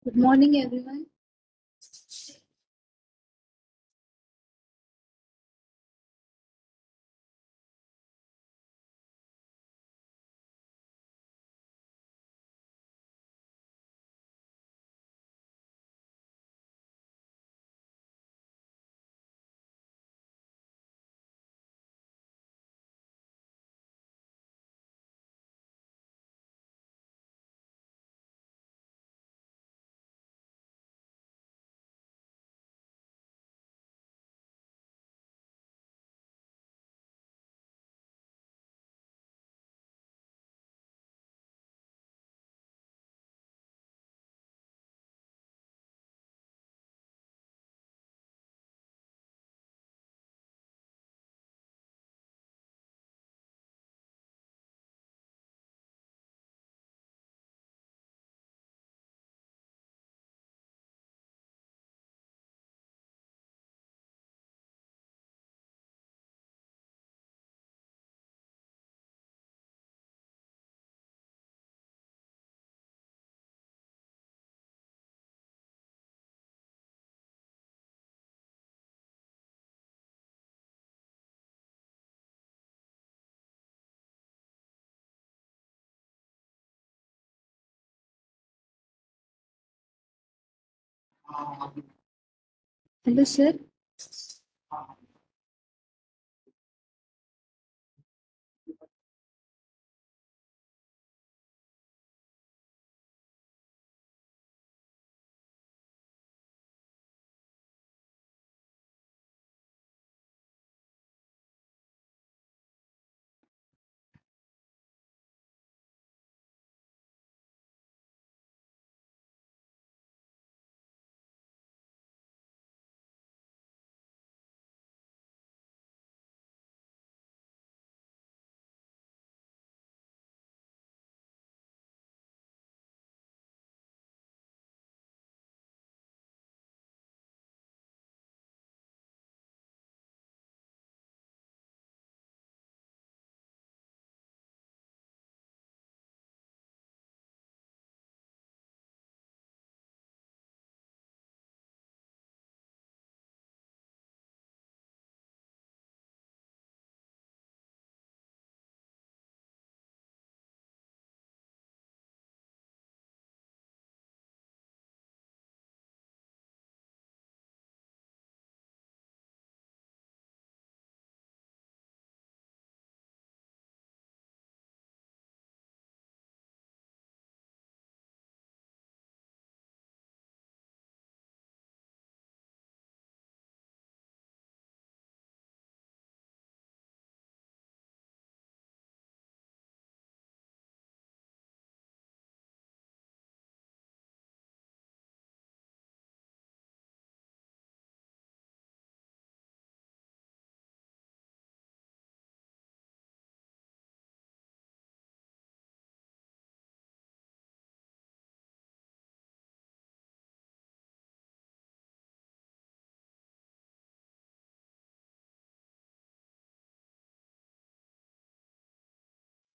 Good morning, everyone. Hello, sir.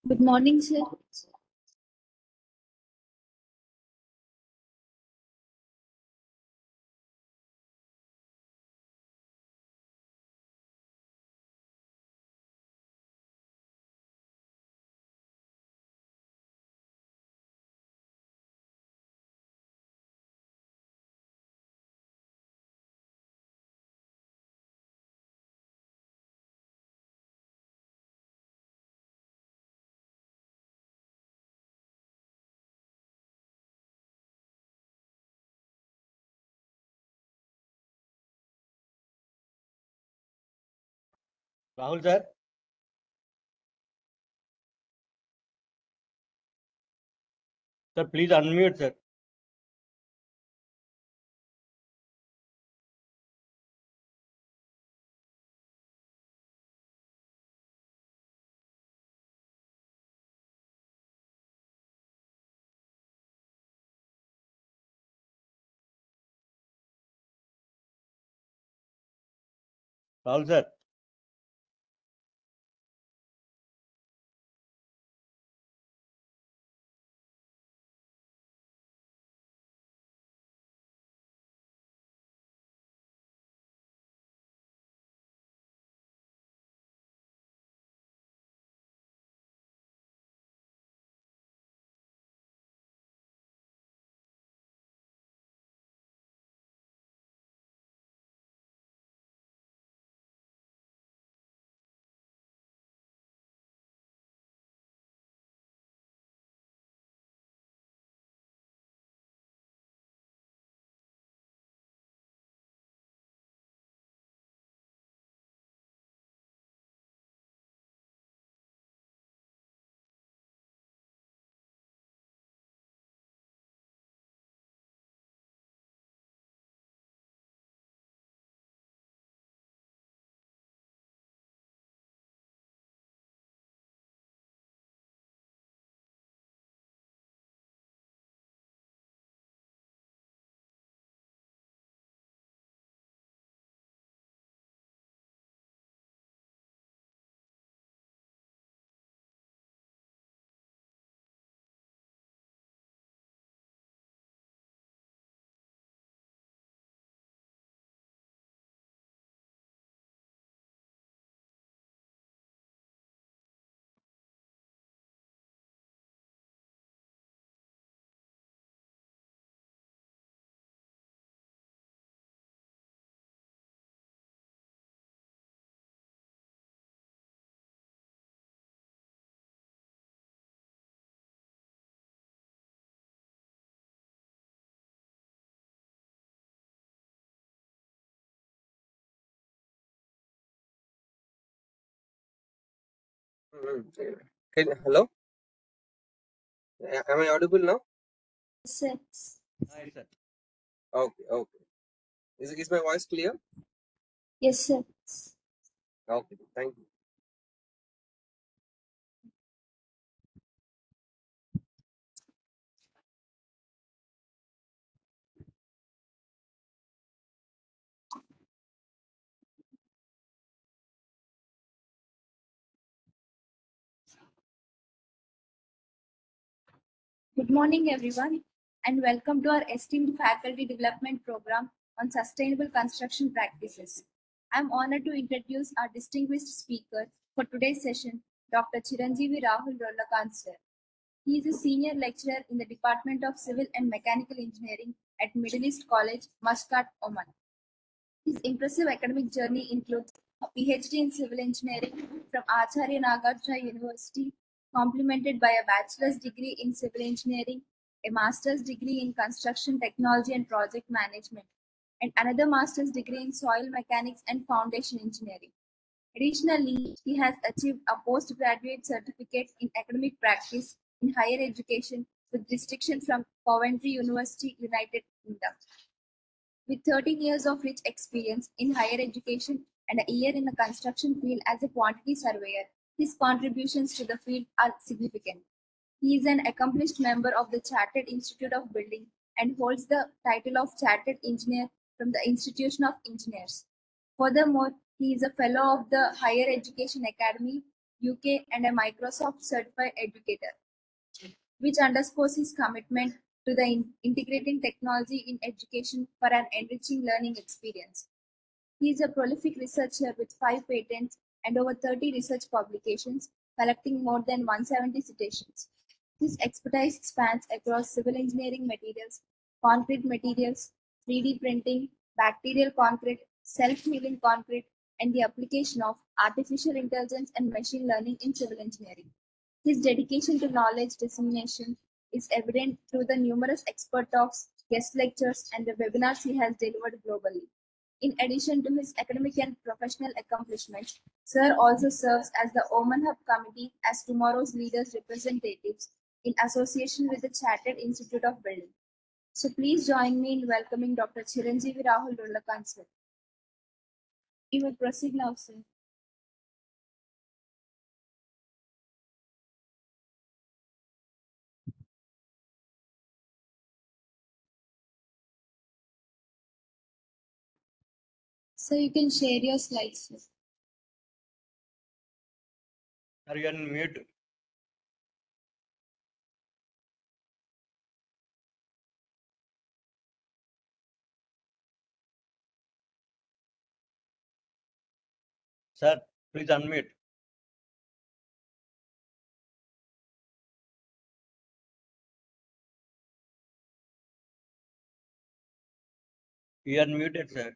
Good morning, sir. Rahul sir, sir, please unmute sir. Rahul sir, Hello? Am I audible now? Six. Hi, sir. Okay, okay. Is my voice clear? Yes, sir. Okay, thank you. Good morning, everyone, and welcome to our esteemed faculty development program on sustainable construction practices. I'm honored to introduce our distinguished speaker for today's session, Dr. Chiranjeevi Rahul Rollakan sir. He is a senior lecturer in the Department of Civil and Mechanical Engineering at Middle East College, Muscat, Oman. His impressive academic journey includes a PhD in civil engineering from Acharya Nagarjuna University, complemented by a bachelor's degree in civil engineering, a master's degree in construction technology and project management, and another master's degree in soil mechanics and foundation engineering. Additionally, he has achieved a postgraduate certificate in academic practice in higher education with distinction from Coventry University, United Kingdom. With 13 years of rich experience in higher education and a year in the construction field as a quantity surveyor, his contributions to the field are significant. He is an accomplished member of the Chartered Institute of Building and holds the title of Chartered Engineer from the Institution of Engineers. Furthermore, he is a Fellow of the Higher Education Academy, UK, and a Microsoft Certified Educator, which underscores his commitment to the integrating technology in education for an enriching learning experience. He is a prolific researcher with 5 patents and over 30 research publications, collecting more than 170 citations. His expertise spans across civil engineering materials, concrete materials, 3D printing, bacterial concrete, self-healing concrete, and the application of artificial intelligence and machine learning in civil engineering. His dedication to knowledge dissemination is evident through the numerous expert talks, guest lectures, and the webinars he has delivered globally. In addition to his academic and professional accomplishments, Sir also serves as the Oman Hub Committee as Tomorrow's Leaders representatives in association with the Chartered Institute of Building. So please join me in welcoming Dr. Chiranjeevi Rahul Rollakan sir. You may proceed now, sir. So you can share your slides, sir. Are you on mute? Sir, please unmute. You are muted, sir.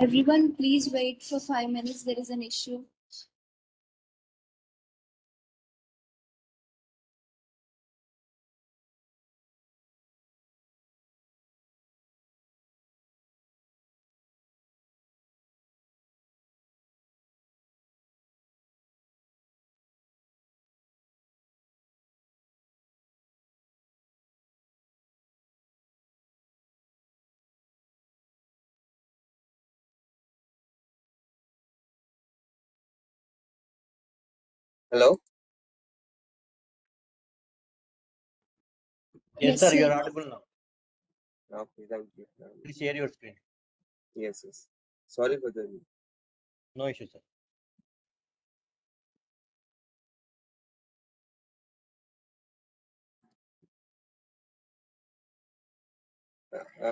Everyone, please wait for 5 minutes. There is an issue. Hello? Yes, sir, you are audible now. Okay, thank you. Please share your screen. Yes. Sorry for the... No issue, sir.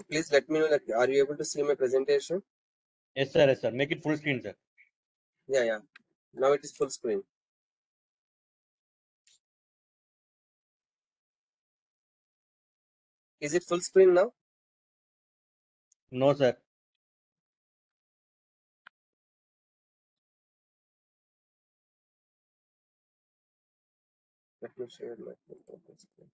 please let me know that are you able to see my presentation? Yes, sir. Yes, sir. Make it full screen, sir. Yeah. Now it is full screen. Is it full screen now? No, sir. Let me share my screen.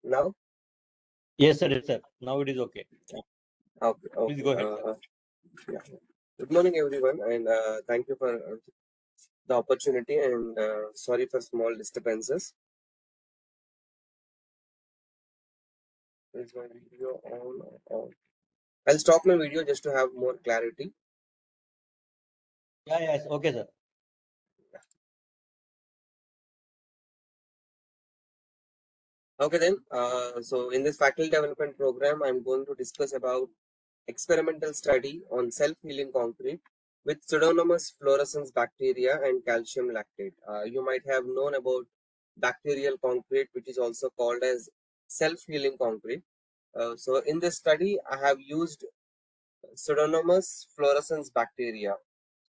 Now? Yes, sir. Yes, sir. Now it is okay. Okay. Please go ahead. Yeah. Good morning, everyone, and thank you for the opportunity, and sorry for small disturbances. Is my video on or off? I'll stop my video just to have more clarity. Yeah, yes. Okay, sir. Okay then. So in this faculty development program, I'm going to discuss about experimental study on self-healing concrete with Pseudomonas fluorescens bacteria and calcium lactate. You might have known about bacterial concrete, which is also called as self-healing concrete. So in this study, I have used Pseudomonas fluorescens bacteria.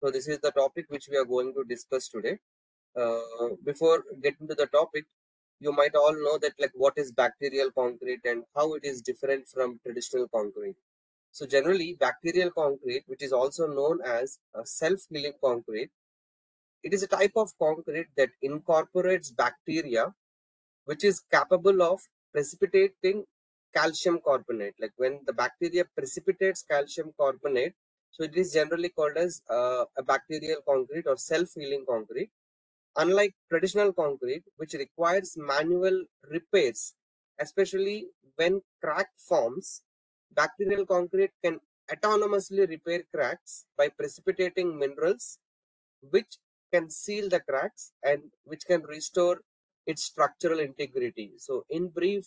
So this is the topic which we are going to discuss today. Before getting to the topic, you might all know that like what is bacterial concrete and how it is different from traditional concrete. So generally, bacterial concrete, which is also known as a self-healing concrete, it is a type of concrete that incorporates bacteria, which is capable of precipitating calcium carbonate. Like when the bacteria precipitates calcium carbonate, so it is generally called as a bacterial concrete or self-healing concrete. Unlike traditional concrete, which requires manual repairs, especially when crack forms, bacterial concrete can autonomously repair cracks by precipitating minerals, which can seal the cracks and which can restore its structural integrity. So, in brief,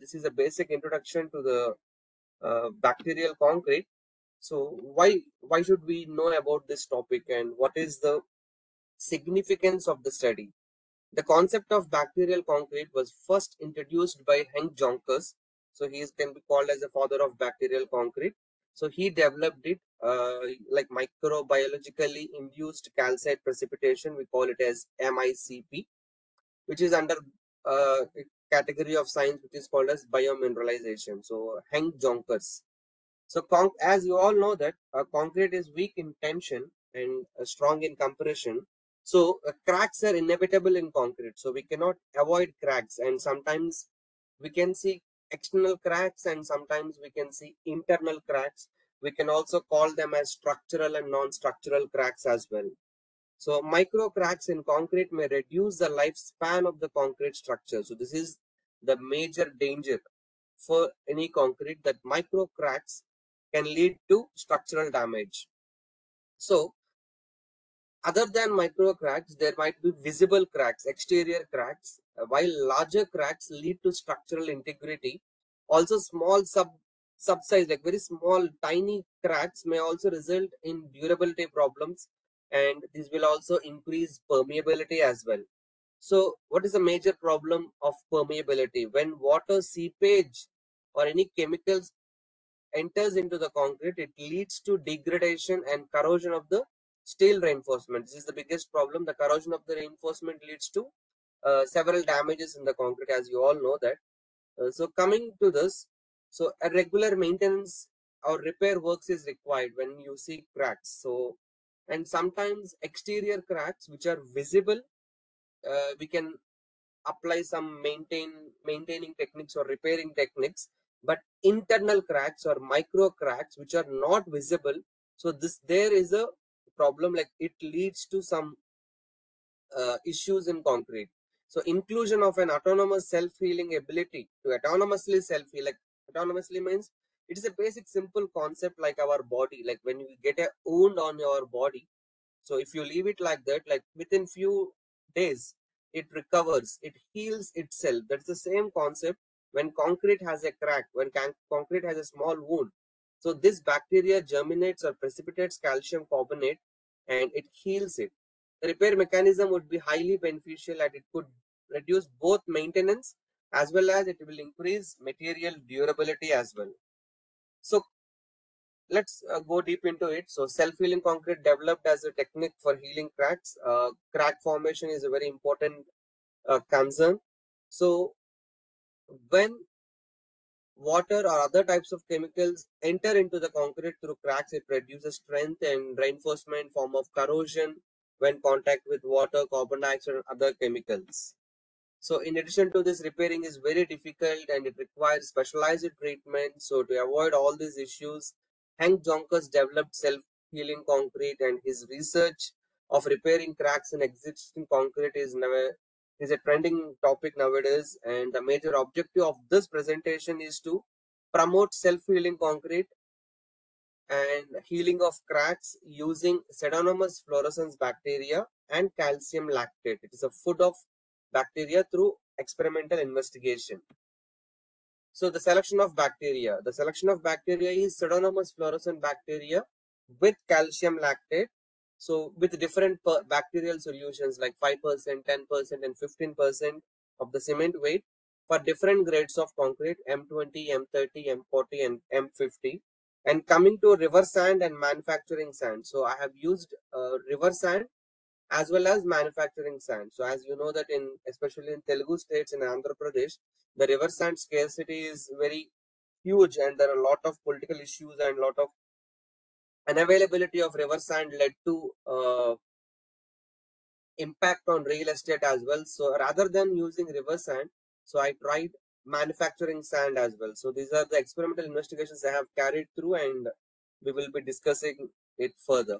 this is a basic introduction to the bacterial concrete. So, why should we know about this topic and what is the significance of the study? The concept of bacterial concrete was first introduced by Henk Jonkers. So he can be called as the father of bacterial concrete. So he developed it like microbiologically induced calcite precipitation. We call it as MICP, which is under a category of science which is called as biomineralization. So Henk Jonkers. So as you all know that concrete is weak in tension and strong in compression. So cracks are inevitable in concrete. So we cannot avoid cracks, and sometimes we can see external cracks and sometimes we can see internal cracks. We can also call them as structural and non-structural cracks as well. So micro cracks in concrete may reduce the lifespan of the concrete structure. So this is the major danger for any concrete, that micro cracks can lead to structural damage. So other than micro cracks, there might be visible cracks, exterior cracks, while larger cracks lead to structural integrity. Also, small subsize, like very small, tiny cracks may also result in durability problems, and this will also increase permeability as well. So what is the major problem of permeability? When water seepage or any chemicals enters into the concrete, it leads to degradation and corrosion of the steel reinforcement. This is the biggest problem. The corrosion of the reinforcement leads to several damages in the concrete, as you all know that. So coming to this, so a regular maintenance or repair works is required when you see cracks. So, and sometimes exterior cracks which are visible, we can apply some maintaining techniques or repairing techniques, but internal cracks or micro cracks which are not visible, so there is a problem, like it leads to some issues in concrete. So inclusion of an autonomous self-healing ability to autonomously self-heal, like autonomously means it is a basic simple concept like our body, like when you get a wound on your body, so if you leave it like that, like within few days, it recovers, it heals itself. That's the same concept when concrete has a crack, when concrete has a small wound. So this bacteria germinates or precipitates calcium carbonate and it heals it. The repair mechanism would be highly beneficial and it could reduce both maintenance as well as it will increase material durability as well. So let's go deep into it. So self-healing concrete developed as a technique for healing cracks. Crack formation is a very important concern. So when water or other types of chemicals enter into the concrete through cracks, it reduces strength and reinforcement form of corrosion when contact with water, carbon dioxide and other chemicals. So in addition to this, repairing is very difficult and it requires specialized treatment. So to avoid all these issues, Hank Jonkers developed self-healing concrete, and his research of repairing cracks in existing concrete is a trending topic nowadays. And the major objective of this presentation is to promote self-healing concrete and healing of cracks using Pseudomonas fluorescens bacteria and calcium lactate. It is a food of bacteria through experimental investigation. So the selection of bacteria. The selection of bacteria is Pseudomonas fluorescens bacteria with calcium lactate. So with different bacterial solutions like 5%, 10% and 15% of the cement weight for different grades of concrete, M20, M30, M40 and M50. And coming to river sand and manufacturing sand. So I have used river sand as well as manufacturing sand. So as you know that especially in Telugu states in Andhra Pradesh, the river sand scarcity is very huge and there are a lot of political issues and a lot of unavailability of river sand led to impact on real estate as well. So rather than using river sand, so I tried manufacturing sand as well. So these are the experimental investigations I have carried through and we will be discussing it further.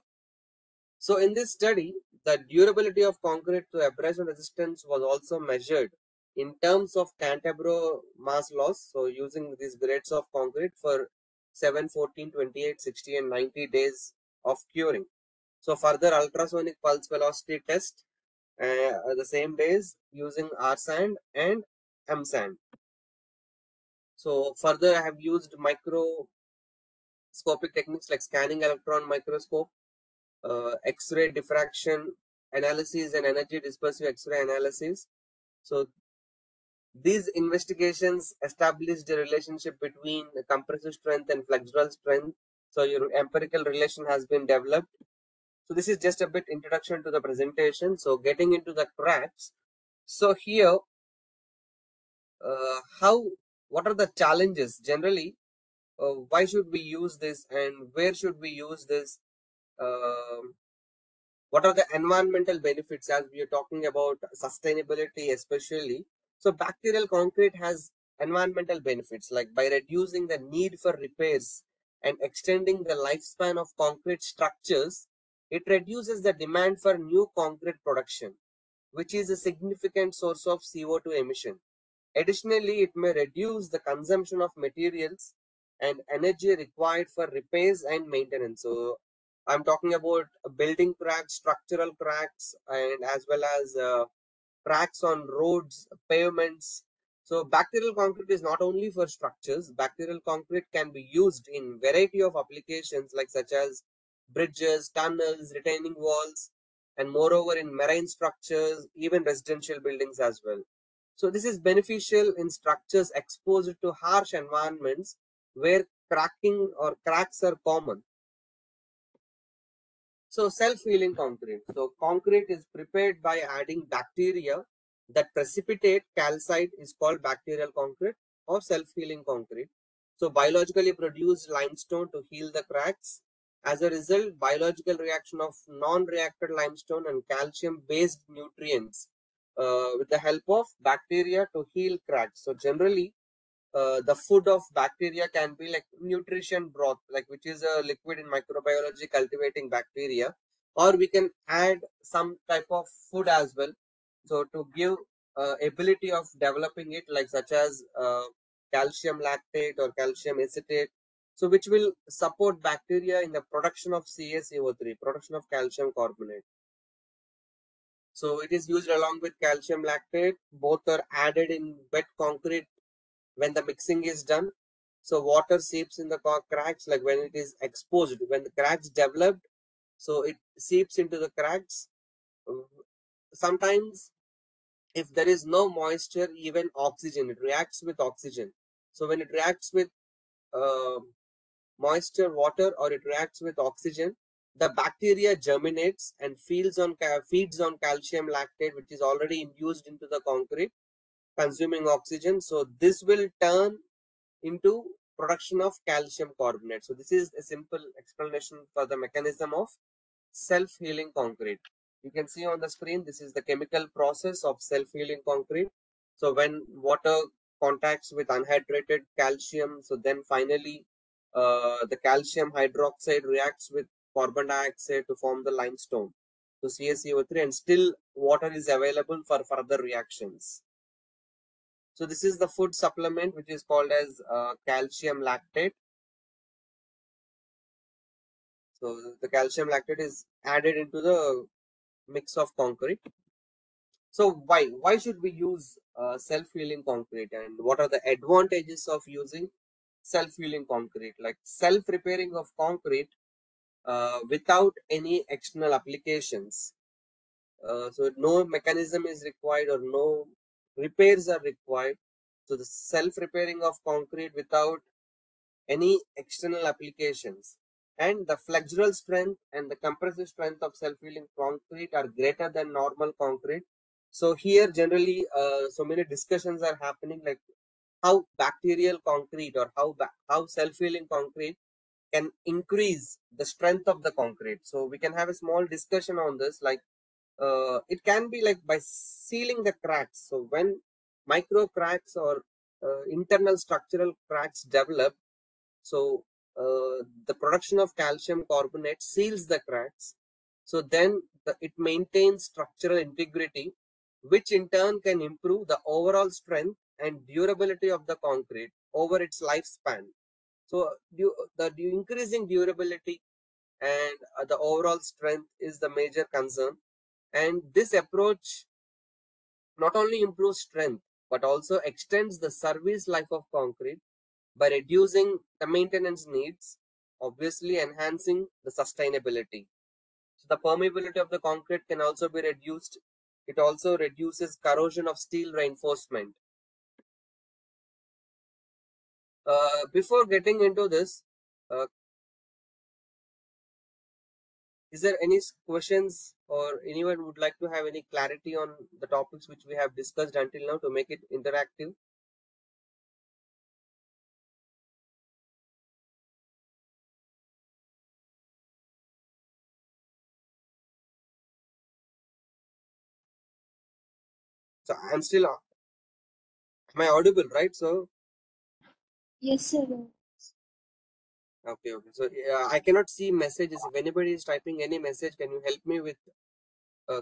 So in this study, the durability of concrete to abrasion resistance was also measured in terms of Cantabro mass loss. So using these grades of concrete for 7, 14, 28, 60 and 90 days of curing. So further ultrasonic pulse velocity test the same days using R sand and M sand. So further I have used microscopic techniques like scanning electron microscope, X-ray diffraction analysis and energy dispersive X-ray analysis. So these investigations established a relationship between the compressive strength and flexural strength. So your empirical relation has been developed. So this is just a bit introduction to the presentation. So getting into the cracks. So here, what are the challenges generally? Why should we use this and where should we use this? What are the environmental benefits as we are talking about sustainability especially? So bacterial concrete has environmental benefits like by reducing the need for repairs and extending the lifespan of concrete structures, it reduces the demand for new concrete production, which is a significant source of CO2 emission. Additionally, it may reduce the consumption of materials and energy required for repairs and maintenance. So I'm talking about building cracks, structural cracks, and as well as cracks on roads, pavements. So bacterial concrete is not only for structures. Bacterial concrete can be used in variety of applications like such as bridges, tunnels, retaining walls, and moreover in marine structures, even residential buildings as well. So this is beneficial in structures exposed to harsh environments where cracking or cracks are common. So self-healing concrete. So concrete is prepared by adding bacteria that precipitate calcite is called bacterial concrete or self-healing concrete. So biologically produced limestone to heal the cracks. As a result, biological reaction of non-reacted limestone and calcium-based nutrients with the help of bacteria to heal cracks. So generally, the food of bacteria can be like nutrition broth, like which is a liquid in microbiology cultivating bacteria, or we can add some type of food as well. So to give ability of developing it, like such as calcium lactate or calcium acetate, so which will support bacteria in the production of CaCO3, production of calcium carbonate. So it is used along with calcium lactate. Both are added in wet concrete when the mixing is done. So water seeps in the cracks, like when it is exposed, when the cracks developed, so it seeps into the cracks. Sometimes if there is no moisture, even oxygen, it reacts with oxygen. So when it reacts with uh, moisture, water, or it reacts with oxygen, the bacteria germinates and feeds on calcium lactate, which is already infused into the concrete, consuming oxygen. So this will turn into production of calcium carbonate. So this is a simple explanation for the mechanism of self-healing concrete. You can see on the screen, this is the chemical process of self-healing concrete. So when water contacts with unhydrated calcium, so then finally the calcium hydroxide reacts with carbon dioxide to form the limestone, so CaCO3, and still water is available for further reactions. So this is the food supplement which is called as calcium lactate. So the calcium lactate is added into the mix of concrete. So why should we use self-healing concrete, and what are the advantages of using self-healing concrete? Like self-repairing of concrete without any external applications. So no mechanism is required or no repairs are required. So the self-repairing of concrete without any external applications, and the flexural strength and the compressive strength of self-healing concrete are greater than normal concrete. So here generally so many discussions are happening, like how bacterial concrete or how self-healing concrete can increase the strength of the concrete. So we can have a small discussion on this, like it can be like by sealing the cracks. So when micro cracks or internal structural cracks develop, so the production of calcium carbonate seals the cracks. So then it maintains structural integrity, which in turn can improve the overall strength and durability of the concrete over its lifespan. So the increasing durability and the overall strength is the major concern. And this approach not only improves strength but also extends the service life of concrete by reducing the maintenance needs, obviously enhancing the sustainability. So the permeability of the concrete can also be reduced. It also reduces corrosion of steel reinforcement. Before getting into this, uh, is there any questions or anyone would like to have any clarity on the topics which we have discussed until now to make it interactive? So I'm still, am I audible, right? So, Yes, sir. okay. So I cannot see messages. If anybody is typing any message, can you help me with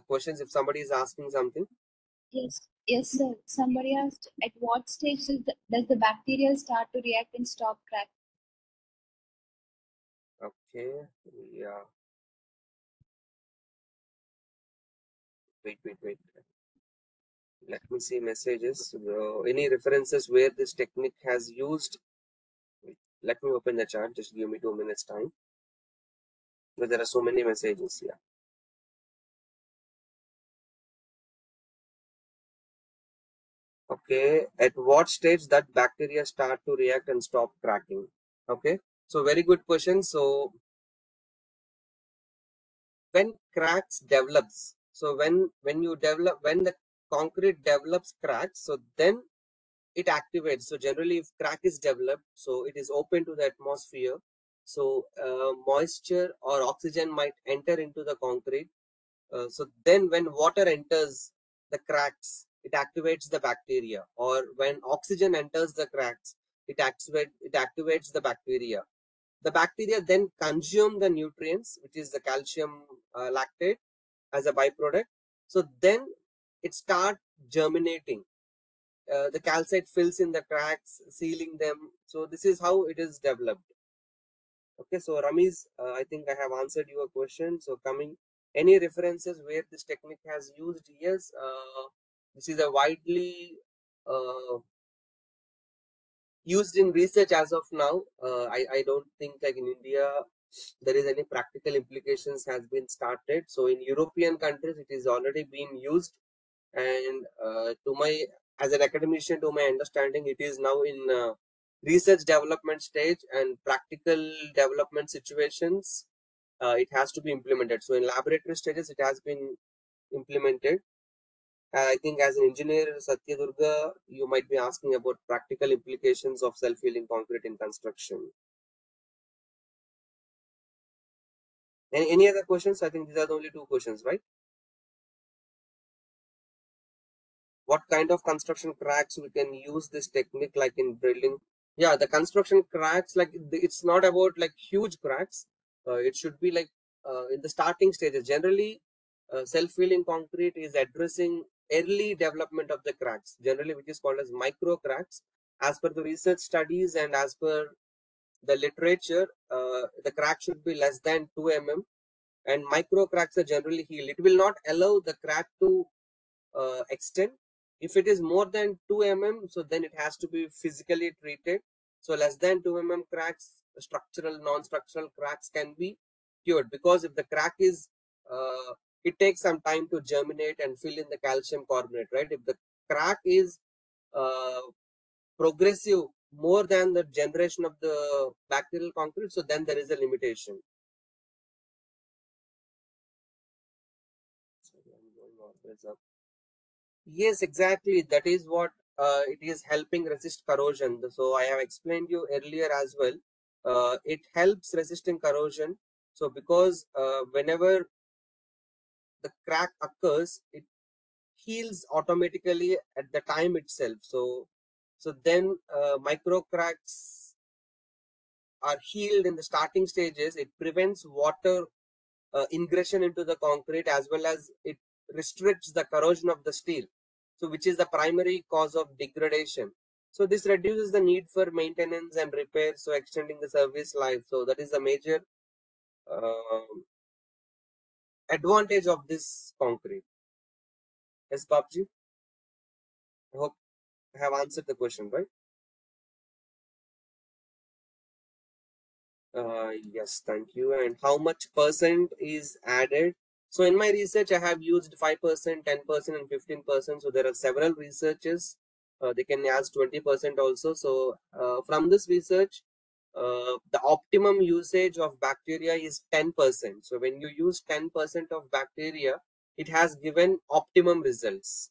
questions if somebody is asking something? Yes, sir. Somebody asked, at what stage does the bacteria start to react and stop crack? Okay. Yeah. Wait. Let me see messages. Any references where this technique has used? Let me open the chat. Just give me 2 minutes time. But there are so many messages here. Okay. At what stage that bacteria start to react and stop cracking? Okay. So very good question. So when cracks develops, so when the concrete develops cracks, so then it activates. So generally, if crack is developed, so it is open to the atmosphere. So moisture or oxygen might enter into the concrete. So then when water enters the cracks, it activates the bacteria. Or when oxygen enters the cracks, it activates the bacteria. The bacteria then consume the nutrients, which is the calcium lactate, as a byproduct. So then it starts germinating. The calcite fills in the cracks, sealing them. So this is how it is developed. Okay, so Ramiz, I think I have answered your question. So coming, any references where this technique has used? Yes, this is a widely used in research as of now. I don't think like in India there is any practical implications has been started. So in European countries it is already being used, and to my, as an academician, to my understanding, it is now in research development stage and practical development situations. It has to be implemented. So in laboratory stages it has been implemented. I think as an engineer, Satya Durga, you might be asking about practical implications of self-healing concrete in construction. Any other questions? I think these are the only two questions, right? What kind of construction cracks we can use this technique, like in building? Yeah, the construction cracks, like it's not about like huge cracks. It should be like in the starting stages. Generally, self-healing concrete is addressing early development of the cracks, generally which is called as micro cracks. As per the research studies and as per the literature, the crack should be less than 2 mm, and micro cracks are generally healed. It will not allow the crack to extend. If it is more than 2 mm, so then it has to be physically treated. So less than 2 mm cracks, structural, non-structural cracks can be cured, because if the crack is, it takes some time to germinate and fill in the calcium carbonate, right? If the crack is progressive more than the generation of the bacterial concrete, so then there is a limitation. Yes, exactly. That is what it is helping resist corrosion. So I have explained you earlier as well. It helps resisting corrosion. So because whenever the crack occurs, it heals automatically at the time itself. So then micro cracks are healed in the starting stages. It prevents water ingression into the concrete, as well as it restricts the corrosion of the steel, so which is the primary cause of degradation. So this reduces the need for maintenance and repair, so extending the service life. So that is the major advantage of this concrete. Yes, Babji, I hope I have answered the question, right? Yes, thank you. And how much percent is added? So in my research, I have used 5%, 10%, and 15%. So there are several researches. They can ask 20% also. So from this research, the optimum usage of bacteria is 10%. So when you use 10% of bacteria, it has given optimum results.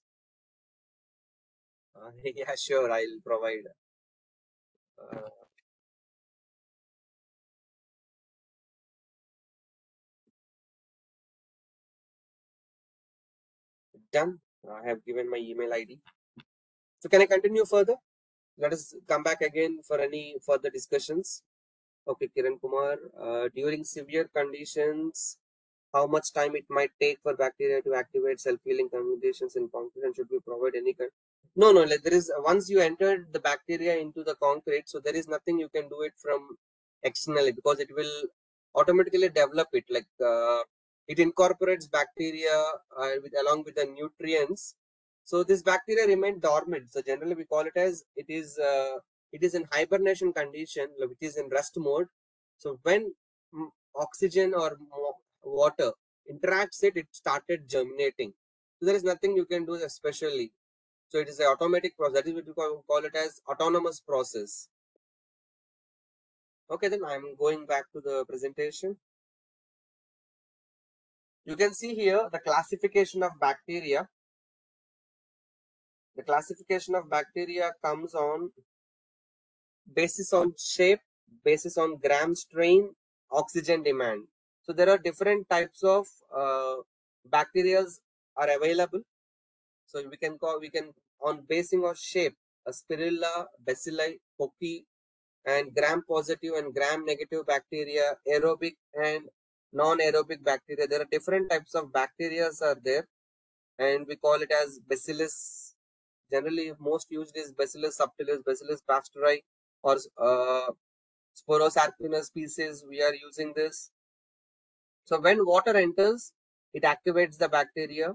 Yeah, sure, I'll provide. Done. I have given my email ID. So can I continue further? Let us come back again for any further discussions. Okay, Kiran Kumar, during severe conditions, how much time it might take for bacteria to activate self-healing communications in concrete, and should we provide any kind? No, like there is, once you entered the bacteria into the concrete, so there is nothing you can do it from externally, because it will automatically develop it. Like it incorporates bacteria along with the nutrients. So this bacteria remain dormant. So generally we call it as it is in hibernation condition, which is in rest mode. So when oxygen or water interacts it started germinating. So there is nothing you can do especially. So it is an automatic process. That is what we call it as autonomous process. Okay, then I'm going back to the presentation. You can see here the classification of bacteria. The classification of bacteria comes on basis on shape, basis on gram strain, oxygen demand. So there are different types of bacteria are available. So we can on basing of shape, Spirilla, Bacilli, Pocky, and gram positive and gram negative bacteria, aerobic and non-aerobic bacteria. There are different types of bacteria are there, and we call it as Bacillus. Generally, most used is Bacillus subtilis, Bacillus pasteurii, or Sporosarcina species. We are using this. So when water enters, it activates the bacteria,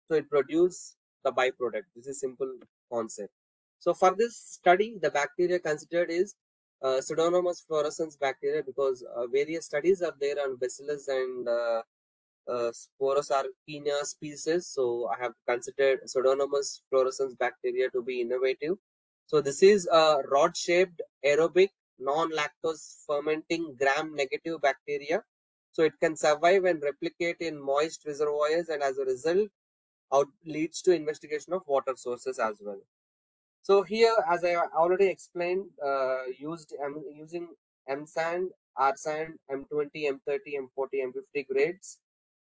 so it produces the byproduct. This is simple concept. So for this study, the bacteria considered is Pseudomonas fluorescens bacteria, because various studies are there on Bacillus and Sporosarcina species. So I have considered Pseudomonas fluorescens bacteria to be innovative. So this is a rod-shaped aerobic non-lactose fermenting gram-negative bacteria. So it can survive and replicate in moist reservoirs, and as a result, leads to investigation of water sources as well. So here, as I already explained, using M-sand, R-sand, M20, M30, M40, M50 grades.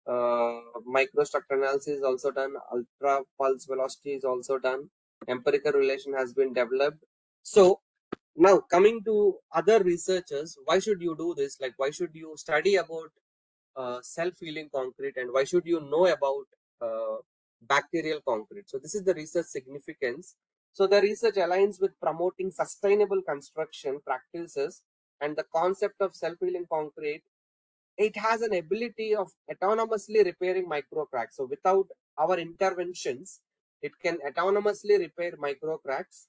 Microstructure analysis is also done. Ultra pulse velocity is also done. Empirical relation has been developed. So now coming to other researchers, why should you do this? Like, why should you study about self-healing concrete, and why should you know about bacterial concrete? So this is the research significance. So the research aligns with promoting sustainable construction practices, and the concept of self-healing concrete, it has an ability of autonomously repairing micro cracks. So without our interventions, it can autonomously repair micro cracks,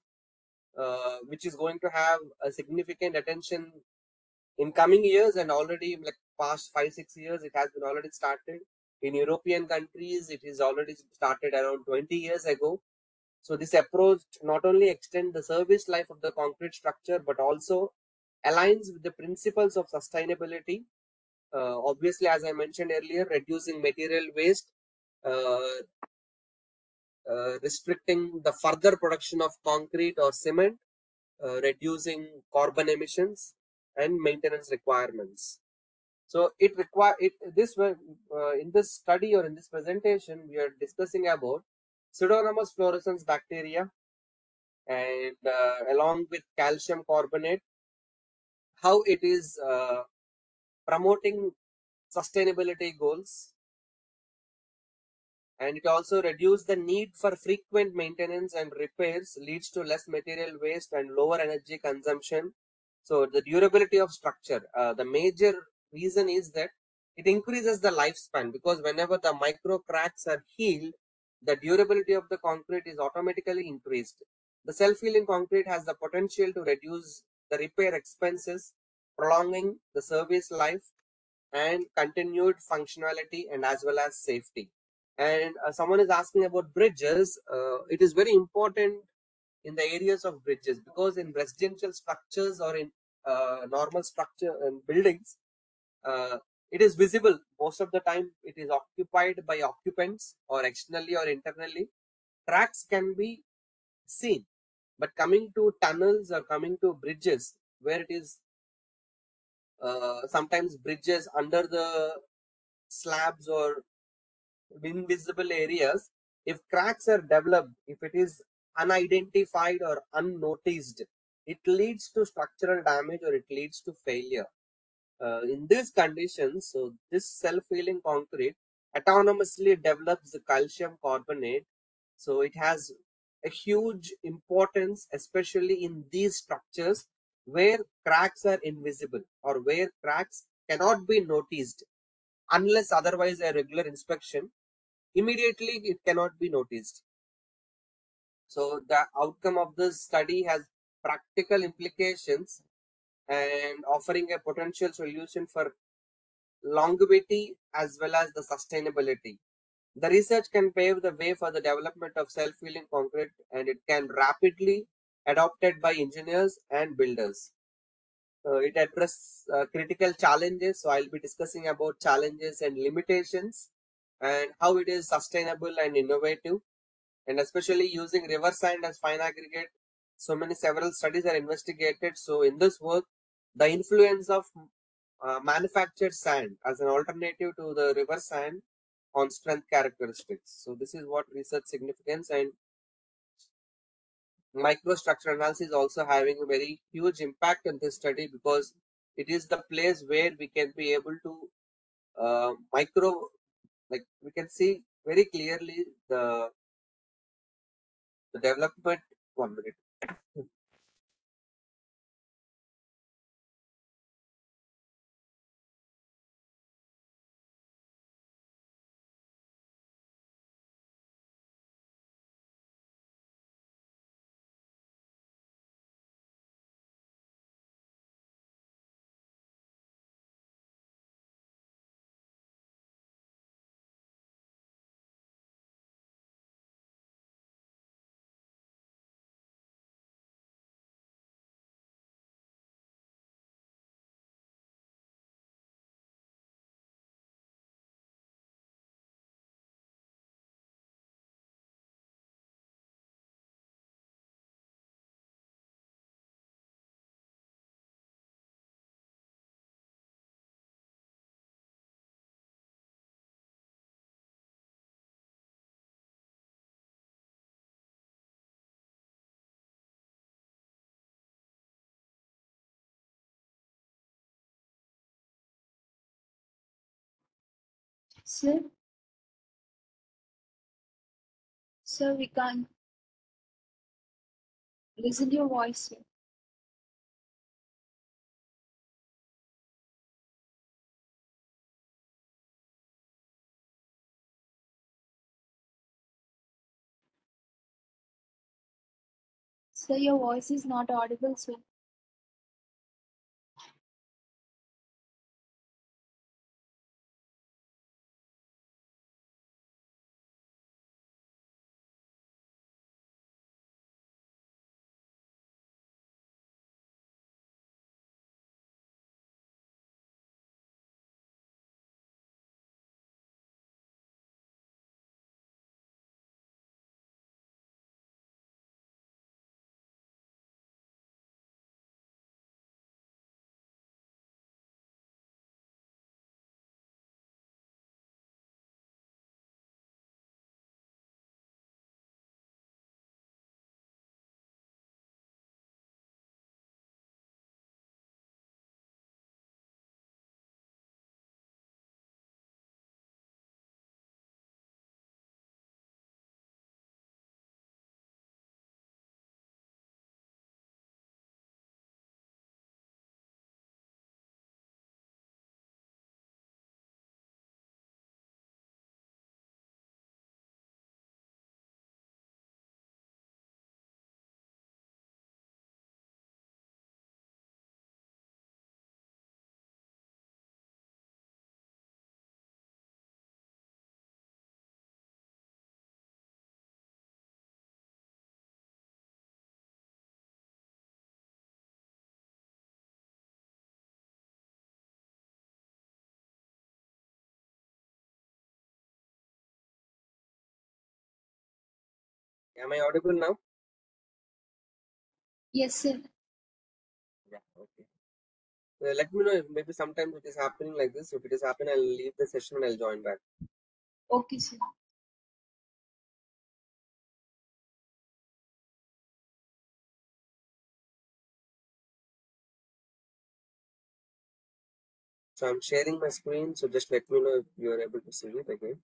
which is going to have a significant attention in coming years, and already like past 5-6 years it has been already started. In European countries it is already started around 20 years ago. So this approach not only extends the service life of the concrete structure, but also aligns with the principles of sustainability. Obviously, as I mentioned earlier, reducing material waste, uh, restricting the further production of concrete or cement, reducing carbon emissions and maintenance requirements. So it require it this way in this study or in this presentation we are discussing about Pseudomonas fluorescens bacteria, and along with calcium carbonate, how it is promoting sustainability goals, and it also reduces the need for frequent maintenance and repairs, leads to less material waste and lower energy consumption. So the durability of structure, the major reason is that it increases the lifespan, because whenever the micro cracks are healed, the durability of the concrete is automatically increased. The self-healing concrete has the potential to reduce the repair expenses, prolonging the service life and continued functionality, and as well as safety. And someone is asking about bridges. It is very important in the areas of bridges, because in residential structures or in normal structure and buildings, it is visible most of the time. It is occupied by occupants, or externally or internally. Cracks can be seen, but coming to tunnels or coming to bridges, where it is sometimes bridges under the slabs or invisible areas, if cracks are developed, if it is unidentified or unnoticed, it leads to structural damage or it leads to failure. In these conditions, so this self-healing concrete autonomously develops the calcium carbonate. So it has a huge importance, especially in these structures where cracks are invisible or where cracks cannot be noticed unless otherwise a regular inspection. Immediately it cannot be noticed. So the outcome of this study has practical implications and offering a potential solution for longevity as well as the sustainability. The research can pave the way for the development of self-healing concrete, and it can rapidly adopted by engineers and builders. It addresses critical challenges. So I'll be discussing about challenges and limitations and how it is sustainable and innovative, and especially using river sand as fine aggregate. Several studies are investigated. So in this work, the influence of manufactured sand as an alternative to the river sand on strength characteristics. So this is what research significance, and microstructure analysis also having a very huge impact in this study, because it is the place where we can be able to micro, like we can see very clearly the development. 1 minute. Sir, sir, we can't listen to your voice, sir. Sir, your voice is not audible, sir. Am I audible now? Yes, sir. Yeah. Okay. Let me know if maybe sometimes it is happening like this. If it is happening, I'll leave the session and I'll join back. Okay, sir. So I'm sharing my screen. So just let me know if you are able to see it again.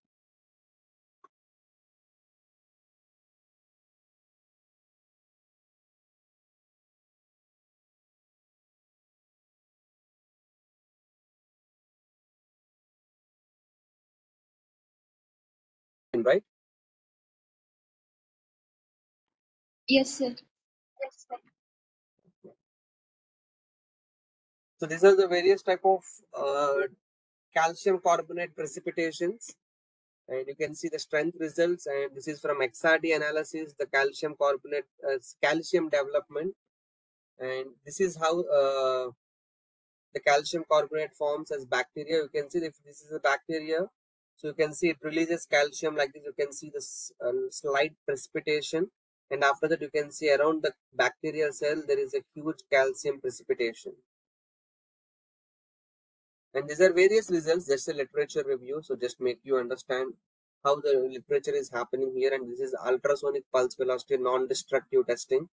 Right? Yes, sir. So these are the various type of calcium carbonate precipitations, and you can see the strength results. And this is from XRD analysis, the calcium carbonate calcium development, and this is how the calcium carbonate forms as bacteria. You can see if this is a bacteria, so you can see it releases calcium like this. You can see this slight precipitation, and after that you can see around the bacteria cell there is a huge calcium precipitation. And these are various results, just a literature review, so just make you understand how the literature is happening here. And this is ultrasonic pulse velocity non-destructive testing,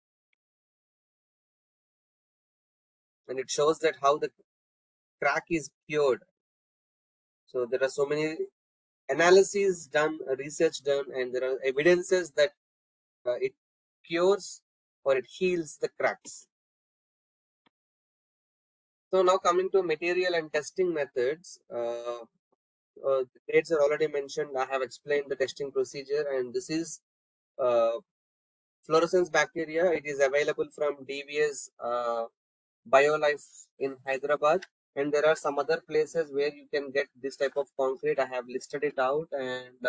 and it shows that how the crack is cured. So there are so many analyses done, research done, and there are evidences that it cures or it heals the cracks. So now coming to material and testing methods, the grades are already mentioned. I have explained the testing procedure, and this is fluorescence bacteria. It is available from DVS BioLife in Hyderabad, and there are some other places where you can get this type of concrete. I have listed it out, and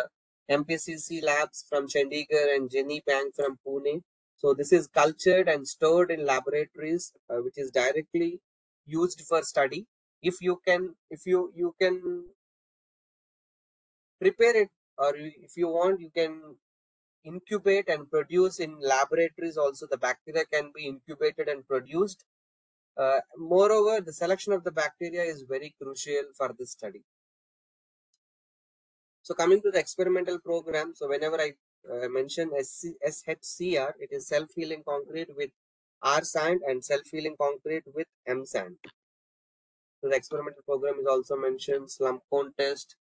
MPCC labs from Chandigarh and Jenny Bank from Pune. So this is cultured and stored in laboratories, which is directly used for study. If you can prepare it, or if you want, you can incubate and produce in laboratories. Also, the bacteria can be incubated and produced. Moreover, the selection of the bacteria is very crucial for this study. So coming to the experimental program, so whenever I mention SHCR, it is self-healing concrete with R sand and self-healing concrete with M sand. So the experimental program is also mentioned slump cone test,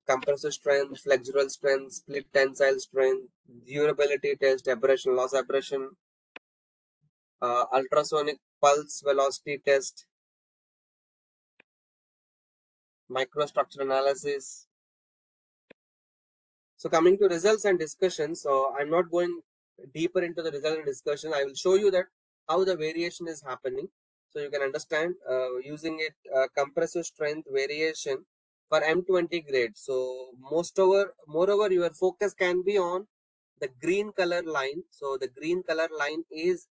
compressor strength, flexural strength, split tensile strength, durability test, abrasion, loss abrasion, ultrasonic pulse velocity test, microstructure analysis. So coming to results and discussion, so I'm not going deeper into the result and discussion. I will show you that how the variation is happening. So you can understand using it compressive strength variation for M20 grade. So moreover, your focus can be on the green color line. So the green color line is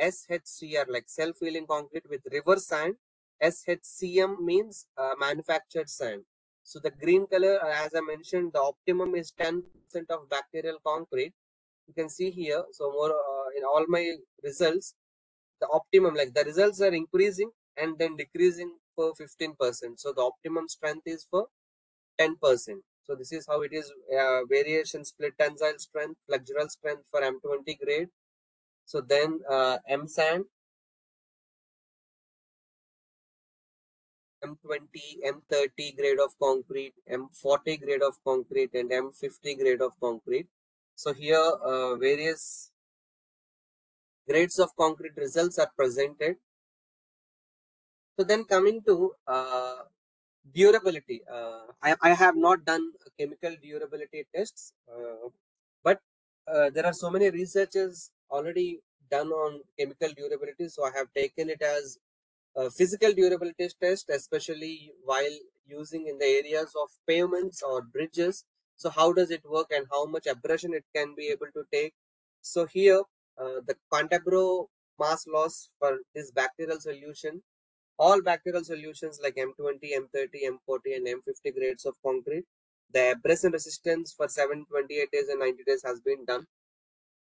SHCR, like self-healing concrete with reverse sand. SHCM means manufactured sand. So the green color, as I mentioned, the optimum is 10% of bacterial concrete. You can see here. So more in all my results, the optimum, like the results are increasing and then decreasing for 15%. So the optimum strength is for 10%. So this is how it is. Variation split tensile strength, flexural strength for M20 grade. So then M sand, M20, M30 grade of concrete, M40 grade of concrete, and M50 grade of concrete. So here various grades of concrete results are presented. So then coming to durability, I have not done chemical durability tests, but there are so many researches already done on chemical durability. So I have taken it as physical durability test, especially while using in the areas of pavements or bridges. So how does it work and how much abrasion it can be able to take? So here the Cantabro mass loss for this bacterial solution, all bacterial solutions like M20, M30, M40 and M50 grades of concrete, the abrasion resistance for 7, 28 days and 90 days has been done.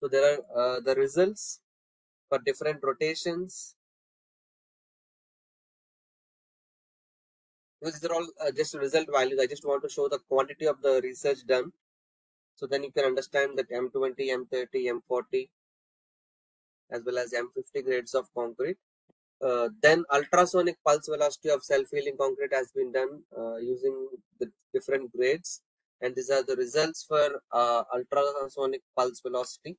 So there are the results for different rotations. These are all just result values. I just want to show the quantity of the research done. So then you can understand that M20, M30, M40 as well as M50 grades of concrete. Then ultrasonic pulse velocity of self-healing concrete has been done using the different grades. And these are the results for ultrasonic pulse velocity.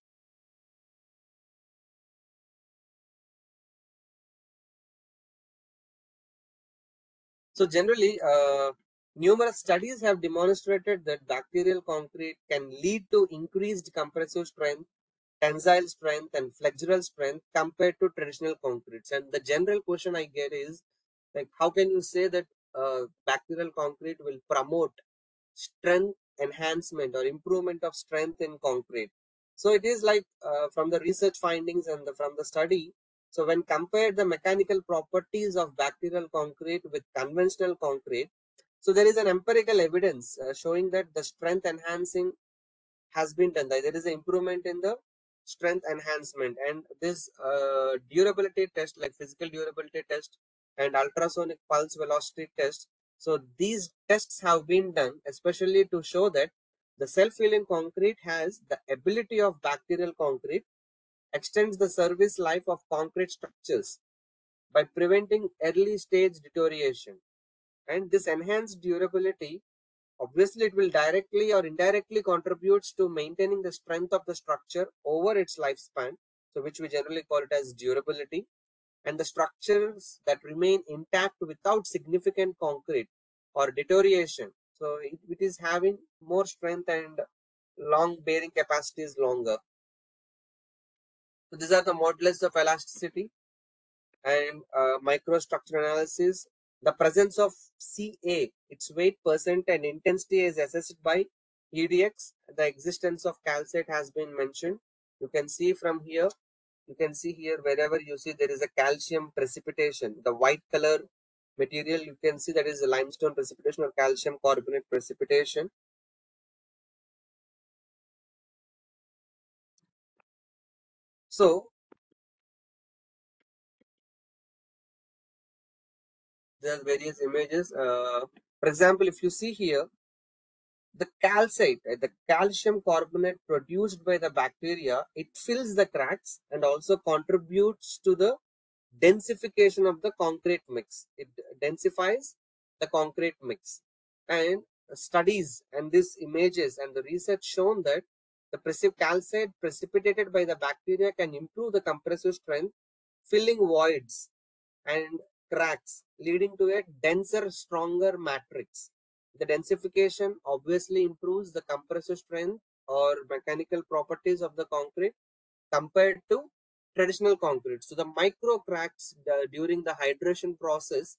So generally, Numerous studies have demonstrated that bacterial concrete can lead to increased compressive strength, tensile strength, and flexural strength compared to traditional concretes. And the general question I get is, like, how can you say that bacterial concrete will promote strength enhancement or improvement of strength in concrete? So it is like from the research findings and from the study. So when compared the mechanical properties of bacterial concrete with conventional concrete, so there is an empirical evidence showing that the strength enhancing has been done. There is an improvement in the strength enhancement, and this durability test, like physical durability test and ultrasonic pulse velocity test. So these tests have been done especially to show that the self-healing concrete has the ability of bacterial concrete, extends the service life of concrete structures by preventing early stage deterioration. And this enhanced durability, obviously it will directly or indirectly contributes to maintaining the strength of the structure over its lifespan, so which we generally call it as durability, and the structures that remain intact without significant concrete or deterioration. So it is having more strength and long bearing capacities longer. So these are the modulus of elasticity and microstructure analysis. The presence of Ca, its weight percent and intensity is assessed by EDX. The existence of calcite has been mentioned. You can see from here, you can see here wherever you see there is a calcium precipitation. The white color material, you can see that is a limestone precipitation or calcium carbonate precipitation. So there are various images. For example, if you see here, the calcite, the calcium carbonate produced by the bacteria, it fills the cracks and also contributes to the densification of the concrete mix. It densifies the concrete mix. And studies and these images and the research shown that the calcite precipitated by the bacteria can improve the compressive strength, filling voids and cracks, leading to a denser, stronger matrix. The densification obviously improves the compressive strength or mechanical properties of the concrete compared to traditional concrete. So the micro cracks during the hydration process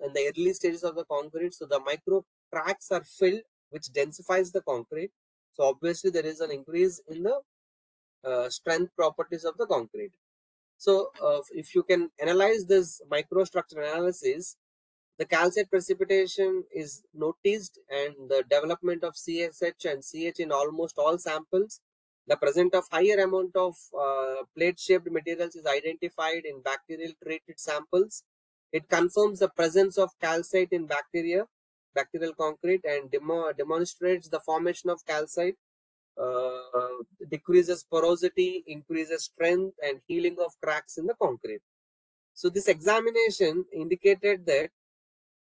in the early stages of the concrete, so the micro cracks are filled, which densifies the concrete. So obviously there is an increase in the strength properties of the concrete. So if you can analyze this microstructure analysis, the calcite precipitation is noticed and the development of CSH and CH in almost all samples. The presence of higher amount of plate-shaped materials is identified in bacterial treated samples. It confirms the presence of calcite in bacterial concrete, and demonstrates the formation of calcite decreases porosity, increases strength, and healing of cracks in the concrete. So this examination indicated that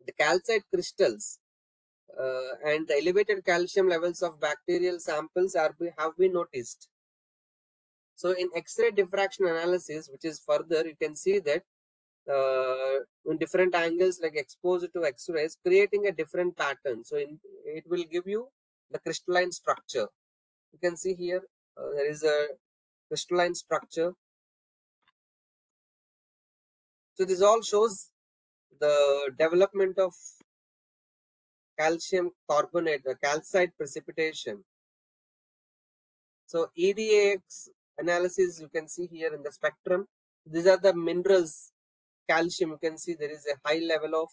the calcite crystals and the elevated calcium levels of bacterial samples have been noticed. So in X-ray diffraction analysis, which is further, you can see that in different angles, like exposed to X-rays, creating a different pattern. So it will give you the crystalline structure. You can see here there is a crystalline structure. So this all shows the development of calcium carbonate, the calcite precipitation. So EDX analysis, you can see here in the spectrum. These are the minerals. Calcium, you can see there is a high level of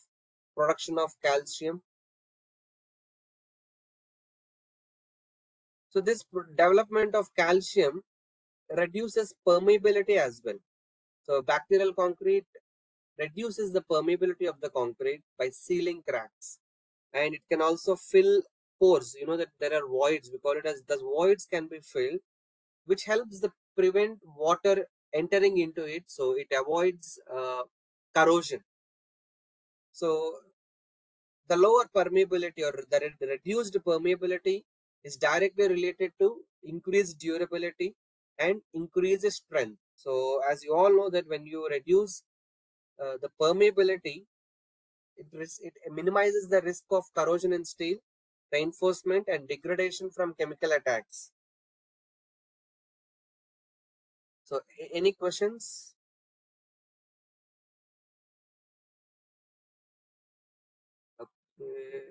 production of calcium. So this development of calcium reduces permeability as well. So bacterial concrete reduces the permeability of the concrete by sealing cracks, and it can also fill pores. You know that there are voids, we call it as the voids can be filled, which helps the prevent water entering into it, so it avoids corrosion. So the lower permeability or the reduced permeability is directly related to increased durability and increased strength. So as you all know that when you reduce the permeability, it minimizes the risk of corrosion in steel, reinforcement, and degradation from chemical attacks. So, any questions? Okay.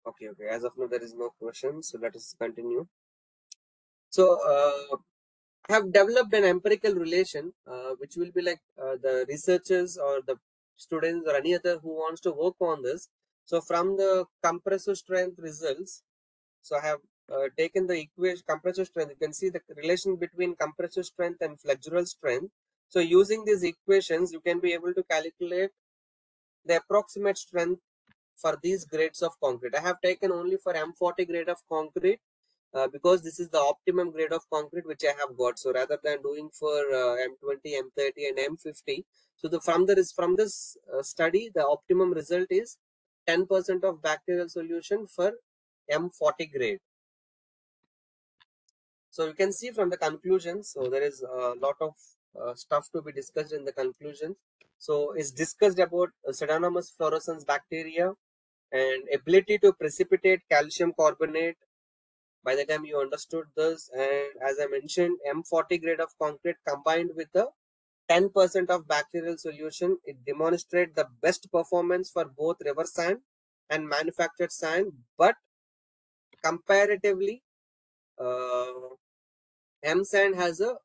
Okay, okay. As of now, there is no question. So let us continue. So I have developed an empirical relation, which will be like the researchers or the students or any other who wants to work on this. So from the compressor strength results, so I have taken the equation compressor strength. You can see the relation between compressor strength and flexural strength. So using these equations, you can be able to calculate the approximate strength for these grades of concrete. I have taken only for M40 grade of concrete because this is the optimum grade of concrete which I have got. So rather than doing for M20, M30 and M50, so from this study, the optimum result is 10% of bacterial solution for M40 grade. So you can see from the conclusions, so there is a lot of stuff to be discussed in the conclusions. So it's discussed about Pseudomonas fluorescens bacteria and ability to precipitate calcium carbonate. By the time you understood this, and as I mentioned, M40 grade of concrete combined with the 10% of bacterial solution, it demonstrates the best performance for both river sand and manufactured sand, but comparatively, M sand has a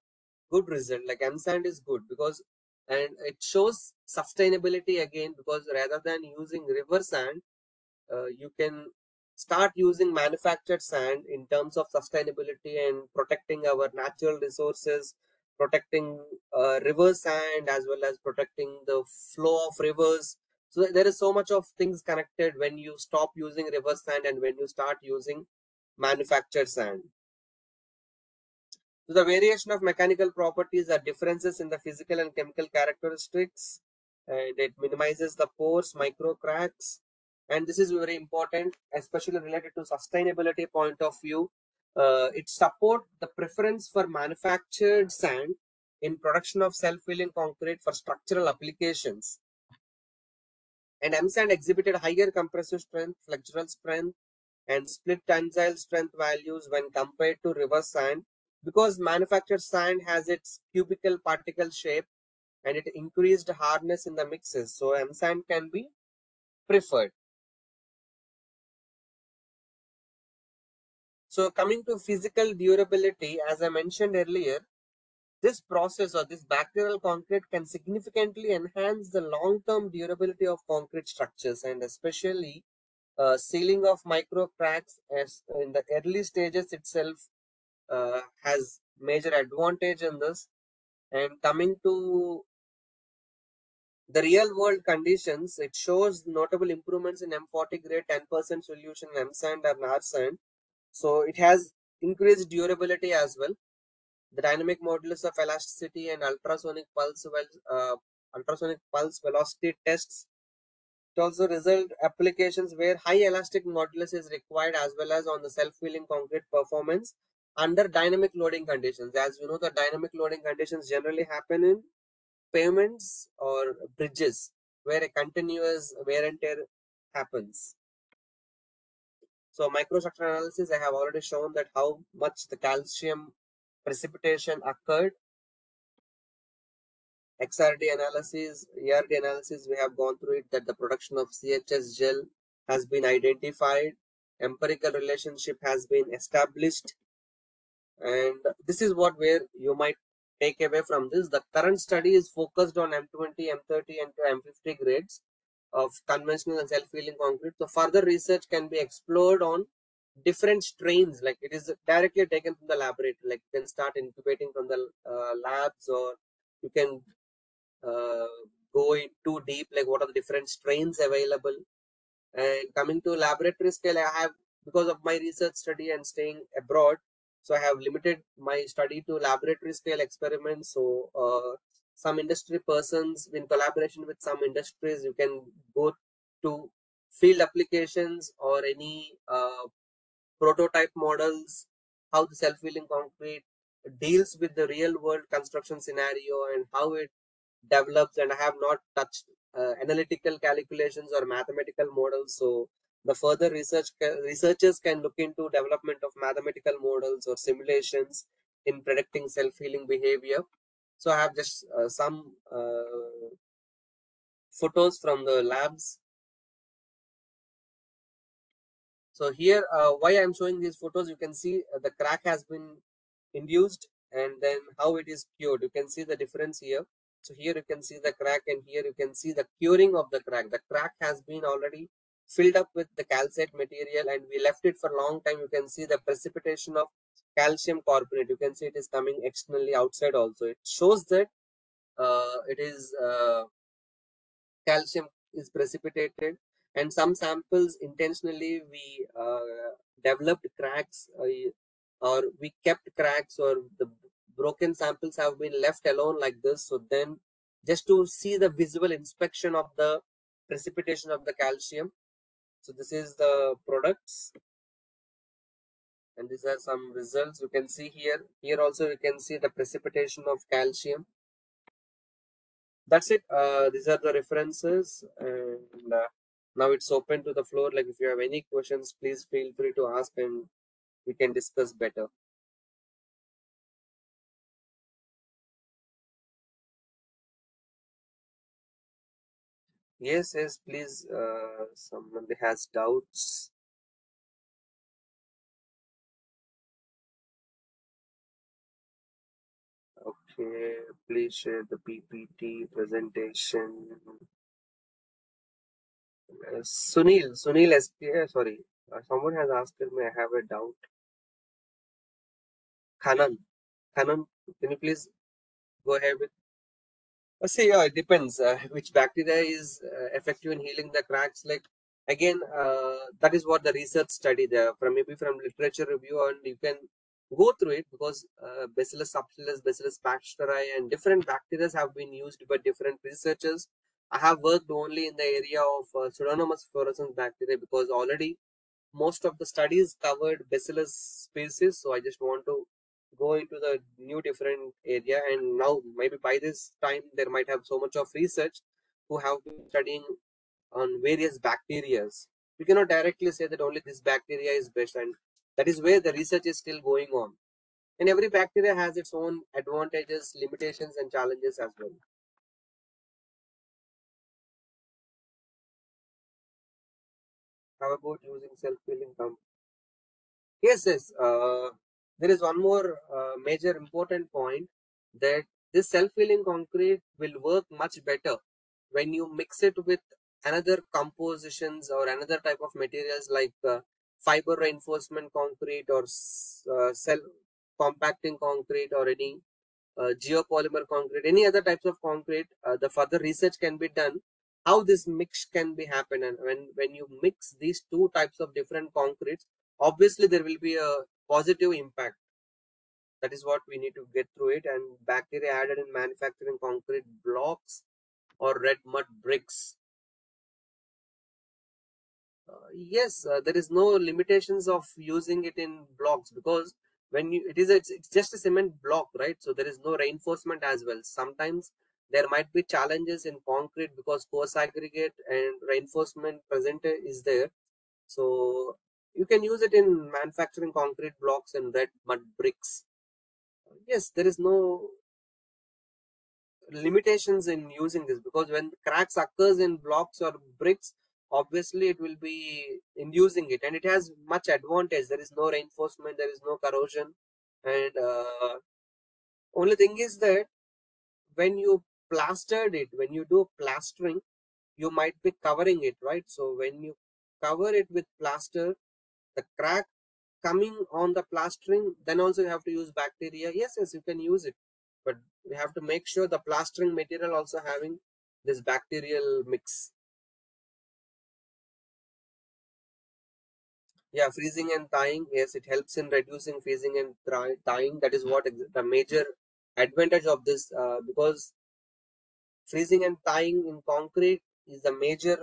good result. Like M sand is good because, and it shows sustainability again, because rather than using river sand, you can start using manufactured sand in terms of sustainability and protecting our natural resources, protecting river sand as well as protecting the flow of rivers. So there is so much of things connected when you stop using river sand and when you start using manufactured sand. So the variation of mechanical properties are differences in the physical and chemical characteristics, and it minimizes the pores, micro cracks, and this is very important, especially related to sustainability point of view. It supports the preference for manufactured sand in production of self-healing concrete for structural applications. And M sand exhibited higher compressive strength, flexural strength, and split tensile strength values when compared to river sand, because manufactured sand has its cubical particle shape and it increased hardness in the mixes. So M sand can be preferred. So coming to physical durability, as I mentioned earlier, this process or this bacterial concrete can significantly enhance the long-term durability of concrete structures, and especially sealing of micro cracks as in the early stages itself has major advantage in this. And coming to the real world conditions, it shows notable improvements in M40 grade 10% solution in M sand or NAR sand. So it has increased durability as well. The dynamic modulus of elasticity and ultrasonic pulse velocity tests. It also result applications where high elastic modulus is required, as well as on the self-healing concrete performance under dynamic loading conditions. As you know, the dynamic loading conditions generally happen in pavements or bridges where a continuous wear and tear happens. So microstructure analysis, I have already shown that how much the calcium precipitation occurred. XRD analysis, ERD analysis, we have gone through it, that the production of CHS gel has been identified, empirical relationship has been established, and this is what where you might take away from this. The current study is focused on M20, M30 and M50 grades of conventional and self-healing concrete. So further research can be explored on different strains, like it is directly taken from the laboratory, like you can start incubating from the labs, or you can go in too deep, like what are the different strains available. And coming to laboratory scale, I have, because of my research study and staying abroad, so I have limited my study to laboratory scale experiments. So some industry persons, in collaboration with some industries, you can go to field applications or any prototype models, how the self-healing concrete deals with the real world construction scenario and how it develops. And I have not touched analytical calculations or mathematical models. So the further researchers can look into development of mathematical models or simulations in predicting self-healing behavior. So I have just some photos from the labs. So here, why I'm showing these photos, you can see the crack has been induced and then how it is cured. You can see the difference here. So here you can see the crack and here you can see the curing of the crack. The crack has been already filled up with the calcite material and we left it for a long time. You can see the precipitation of calcium carbonate. You can see it is coming externally outside also. It shows that it is calcium is precipitated, and some samples intentionally we developed cracks or we kept cracks, or the broken samples have been left alone like this. So then just to see the visual inspection of the precipitation of the calcium. So this is the products and these are some results you can see here. Here also you can see the precipitation of calcium. That's it. These are the references, and now it's open to the floor. Like if you have any questions, please feel free to ask and we can discuss better. Yes, please. Somebody has doubts. Okay, please share the PPT presentation. Sunil SK, sorry. Someone has asked me, I have a doubt. Kanan, can you please go ahead with? See, it depends which bacteria is effective in healing the cracks. Like again, that is what the research study there from maybe from literature review, and you can go through it because Bacillus subtilis, Bacillus pachyeri, and different bacteria have been used by different researchers. I have worked only in the area of Pseudomonas fluorescens bacteria because already most of the studies covered Bacillus species. So I just want to go into the new different area, and now maybe by this time there might have so much of research who have been studying on various bacterias. We cannot directly say that only this bacteria is best, and that is where the research is still going on. And every bacteria has its own advantages, limitations, and challenges as well. How about using self-healing pump? Yes. There is one more major important point that this self-healing concrete will work much better when you mix it with another compositions or another type of materials like fiber reinforcement concrete or self compacting concrete or any geopolymer concrete, any other types of concrete. The further research can be done how this mix can be happen, and when you mix these two types of different concretes, obviously there will be a positive impact. That is what we need to get through it. And bacteria added in manufacturing concrete blocks or red mud bricks. Yes, there is no limitations of using it in blocks because when you it's just a cement block, right? So there is no reinforcement as well. Sometimes there might be challenges in concrete because coarse aggregate and reinforcement present is there. So you can use it in manufacturing concrete blocks and red mud bricks. Yes, there is no limitations in using this because when cracks occurs in blocks or bricks, obviously it will be inducing it, and it has much advantage. There is no reinforcement, there is no corrosion, and only thing is that when you plastered it, when you do plastering, you might be covering it, right? So when you cover it with plaster, the crack coming on the plastering, then also you have to use bacteria. Yes, you can use it, but we have to make sure the plastering material also having this bacterial mix. Yeah, freezing and thawing. Yes, it helps in reducing freezing and thawing. That is what the major advantage of this, because freezing and thawing in concrete is the major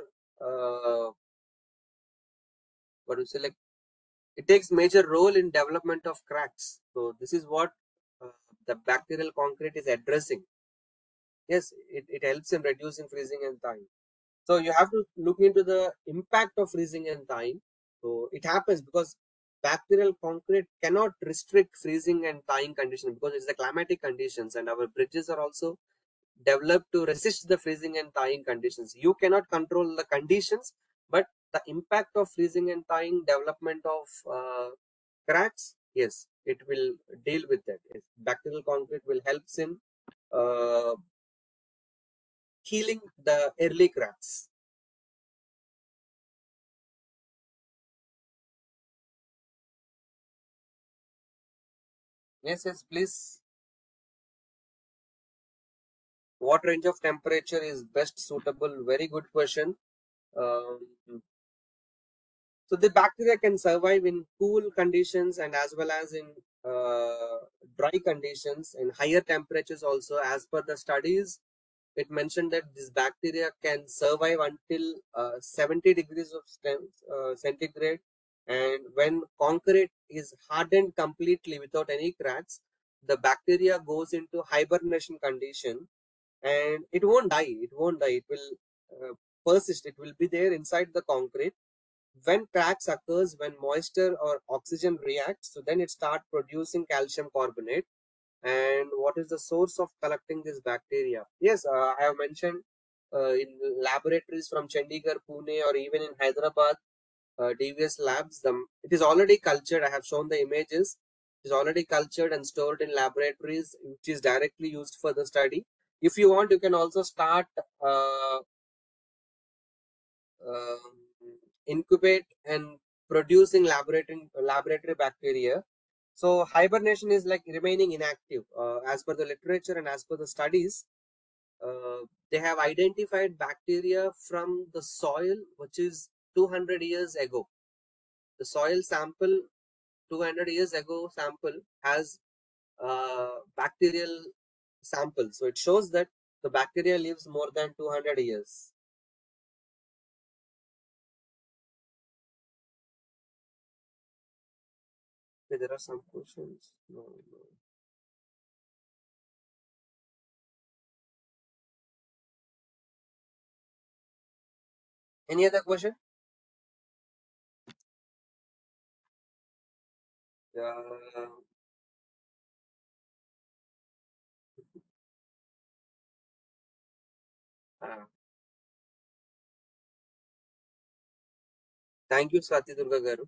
what do you say, like it takes major role in development of cracks. So this is what the bacterial concrete is addressing. Yes, it helps in reducing freezing and thawing. So you have to look into the impact of freezing and thawing. So it happens because bacterial concrete cannot restrict freezing and thawing conditions because it's the climatic conditions, and our bridges are also developed to resist the freezing and thawing conditions. You cannot control the conditions, but the impact of freezing and thawing, development of cracks, yes, it will deal with that. Yes, bacterial concrete will help in uh, healing the early cracks. Yes, yes, please. What range of temperature is best suitable? Very good question. Um, so the bacteria can survive in cool conditions and as well as in dry conditions and higher temperatures also. As per the studies, it mentioned that this bacteria can survive until 70 degrees of centigrade. And when concrete is hardened completely without any cracks, the bacteria goes into hibernation condition and it won't die. It won't die. It will persist. It will be there inside the concrete. When cracks occurs, when moisture or oxygen reacts, so then it start producing calcium carbonate. And what is the source of collecting this bacteria? Yes, I have mentioned in laboratories from Chandigarh, Pune, or even in Hyderabad, DVS labs. It is already cultured. I have shown the images. It is already cultured and stored in laboratories, which is directly used for the study. If you want, you can also start um, incubate and producing laboratory bacteria. So hibernation is like remaining inactive. As per the literature and as per the studies, they have identified bacteria from the soil, which is 200 years ago. The soil sample 200 years ago sample has bacterial sample. So it shows that the bacteria lives more than 200 years. Okay, there are some questions. No. Any other question? Uh, Thank you, Swati Durga Garu.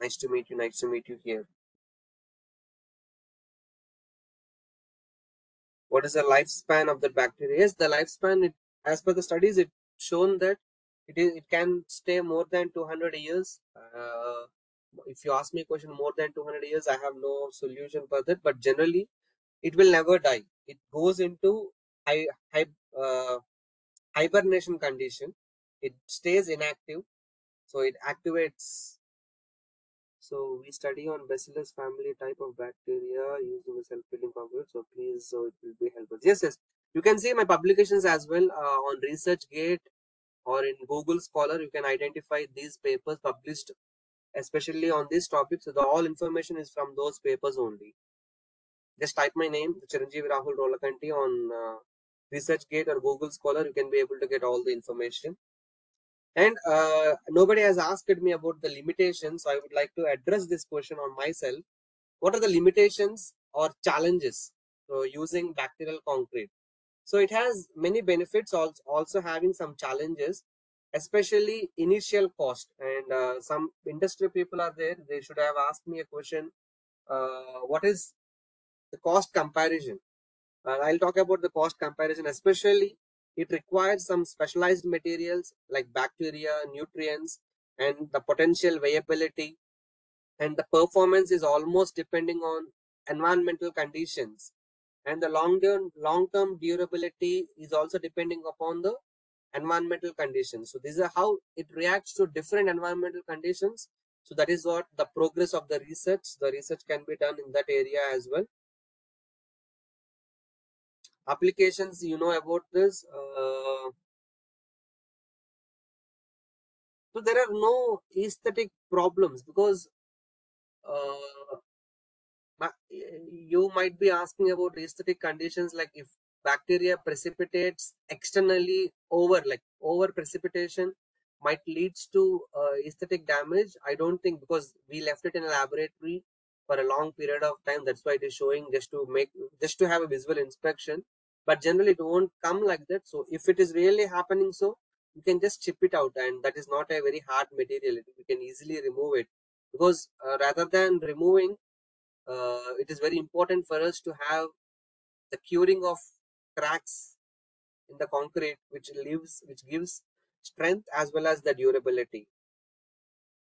Nice to meet you. Nice to meet you here. What is the lifespan of the bacteria? Yes, the lifespan, as per the studies, it shown that it can stay more than 200 years. If you ask me a question more than 200 years, I have no solution for that. But generally, it will never die. It goes into high, uh, hibernation condition. It stays inactive, so it activates. So we study on Bacillus family type of bacteria using the self-healing concrete. So please, so it will be helpful. Yes, yes. You can see my publications as well on ResearchGate or in Google Scholar. You can identify these papers published, especially on this topic. So the all information is from those papers only. Just type my name, Chiranjeevi Rahul Rolakanti, on ResearchGate or Google Scholar. You can be able to get all the information. And nobody has asked me about the limitations. So I would like to address this question on myself. What are the limitations or challenges using bacterial concrete? So it has many benefits, also having some challenges, especially initial cost. And some industry people are there. They should have asked me a question. What is the cost comparison? I'll talk about the cost comparison, especially it requires some specialized materials like bacteria, nutrients, and the potential viability, and the performance is almost depending on environmental conditions, and the long-term durability is also depending upon the environmental conditions. So this is how it reacts to different environmental conditions. So that is what the progress of the research can be done in that area as well. Applications, you know about this. So there are no aesthetic problems because you might be asking about aesthetic conditions, like if bacteria precipitates externally over precipitation might leads to aesthetic damage. I don't think, because we left it in a laboratory for a long period of time. That's why it is showing just to have a visual inspection. But generally it won't come like that. So if it is really happening, so you can just chip it out, and that is not a very hard material. We can easily remove it, because rather than removing, it is very important for us to have the curing of cracks in the concrete, which gives strength as well as the durability.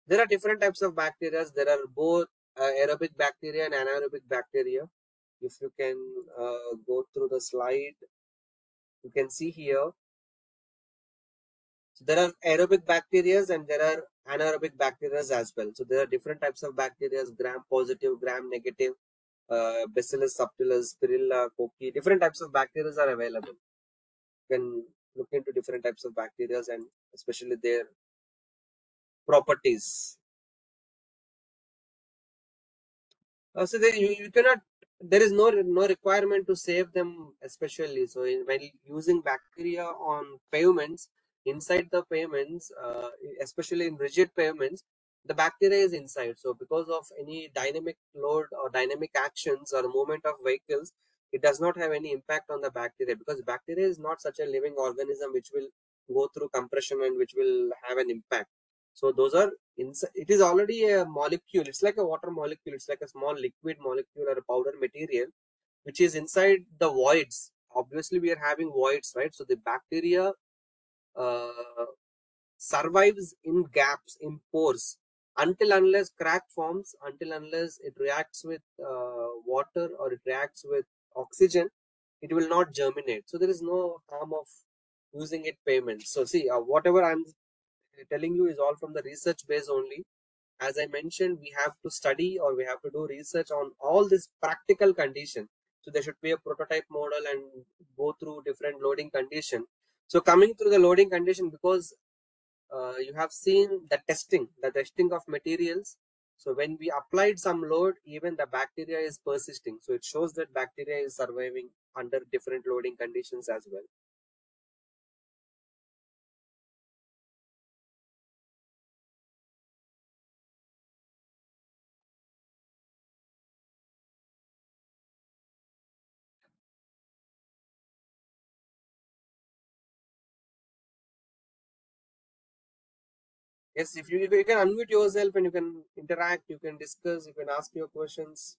There are different types of bacteria. There are both aerobic bacteria and anaerobic bacteria. If you can go through the slide, you can see here. So there are aerobic bacteria and there are anaerobic bacteria as well. So there are different types of bacteria: gram positive, gram negative, Bacillus subtilis, Spirilla, Kochi. Different types of bacteria are available. You can look into different types of bacteria and especially their properties. So you cannot. There is no requirement to save them especially. So when using bacteria on pavements, inside the pavements, especially in rigid pavements, the bacteria is inside. So because of any dynamic load or dynamic actions or movement of vehicles, it does not have any impact on the bacteria, because bacteria is not such a living organism which will go through compression and which will have an impact. So those are inside. It is already a molecule. It's like a water molecule. It's like a small liquid molecule or a powder material which is inside the voids. Obviously we are having voids, right? So the bacteria uh, survives in gaps, in pores, until unless crack forms, until unless it reacts with water or it reacts with oxygen, it will not germinate. So there is no harm of using it pavement. So see, whatever I'm telling you is all from the research base only. As I mentioned, we have to study or we have to do research on all this practical condition. So there should be a prototype model and go through different loading condition. So coming through the loading condition, because you have seen the testing of materials. So when we applied some load, even the bacteria is persisting. So it shows that bacteria is surviving under different loading conditions as well. Yes, if you can unmute yourself and you can interact, you can discuss, you can ask your questions.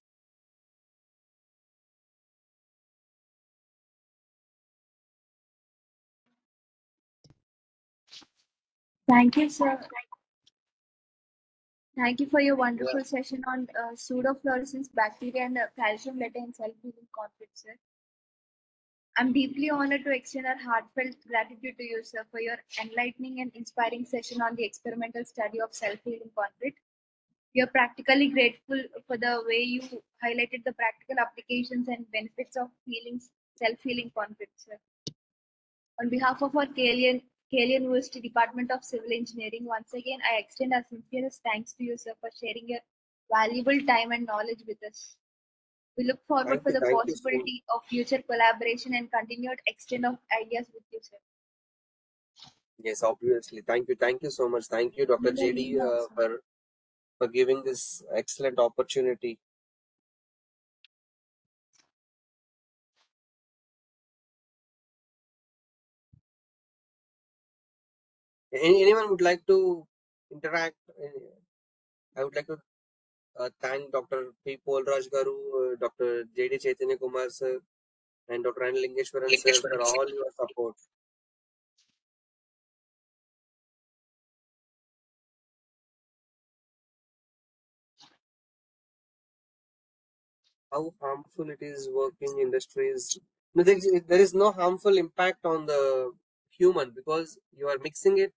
Thank you, sir. Thank you for your Yeah. wonderful session on pseudofluorescence bacteria and the calcium letter in self-healing concrete, sir. I'm deeply honored to extend our heartfelt gratitude to you, sir, for your enlightening and inspiring session on the experimental study of self-healing concrete. We are practically grateful for the way you highlighted the practical applications and benefits of self-healing concrete, sir. On behalf of our KLE University Department of Civil Engineering, once again, I extend our sincerest thanks to you, sir, for sharing your valuable time and knowledge with us. We look forward for the Thank you so much. possibility of future collaboration and continued exchange of ideas with you, sir. Yes, obviously. Thank you so much. Thank you, Dr. JD, for giving this excellent opportunity. Anyone would like to interact? I would like to thank Dr. P. Polraj Garu, Dr. JD Chaitanya Kumar sir, and Dr. Anil Lingeshwaran sir for all your support. How harmful it is working industries. No, there is no harmful impact on the human because you are mixing it.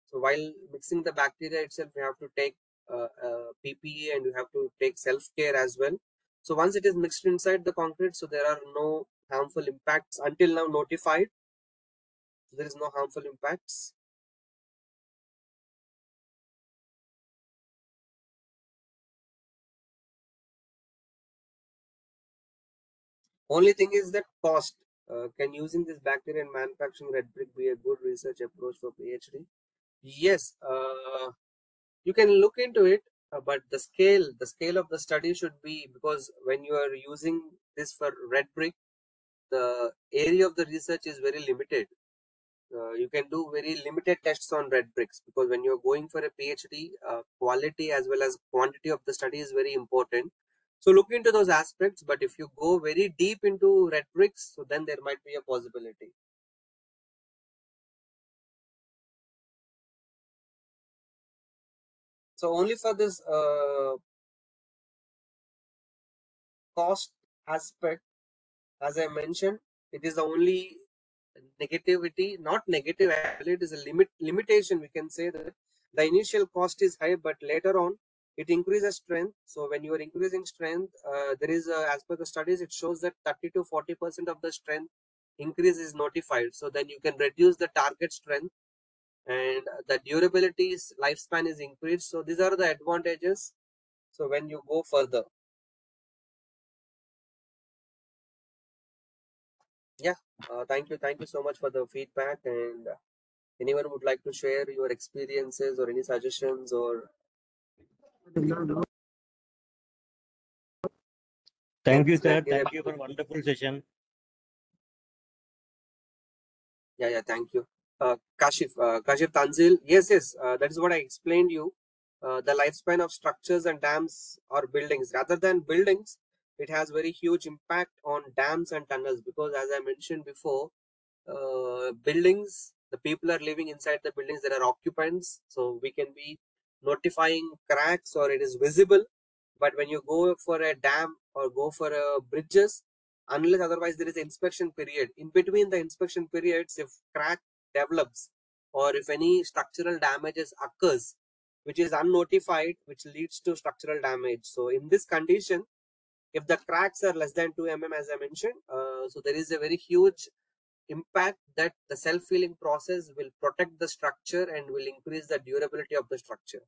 So while mixing the bacteria itself, you have to take PPE and you have to take self-care as well. So once it is mixed inside the concrete, so there are no harmful impacts until now notified. There is no harmful impacts. Only thing is that cost. Can using this bacteria in manufacturing red brick be a good research approach for PhD? Yes, you can look into it, but the scale of the study should be, because when you are using this for red brick, the area of the research is very limited. You can do very limited tests on red bricks, because when you're going for a PhD, quality as well as quantity of the study is very important. So look into those aspects, but if you go very deep into red bricks, so then there might be a possibility. So only for this cost aspect, as I mentioned, it is the only negativity, not negative, actually it is a limitation. We can say that the initial cost is high, but later on it increases strength. So when you are increasing strength, there is as per the studies, it shows that 30 to 40% of the strength increase is notified. So then you can reduce the target strength, and the durability lifespan is increased. So these are the advantages. So when you go further, yeah, thank you so much for the feedback. And anyone would like to share your experiences or any suggestions or Thank you, can sir. hear Thank you about for it? wonderful session. Yeah, thank you. Kashif Tanzil, yes, that is what I explained you. The lifespan of structures and dams or buildings, rather than buildings, it has very huge impact on dams and tunnels, because as I mentioned before, buildings, the people are living inside the buildings, there are occupants, so we can be notifying cracks or it is visible. But when you go for a dam or go for a bridges, unless otherwise there is inspection period. In between the inspection periods, if crack develops or if any structural damages occurs, which is unnotified, which leads to structural damage. So in this condition, if the cracks are less than 2 as I mentioned, so there is a very huge impact that the self-healing process will protect the structure and will increase the durability of the structure.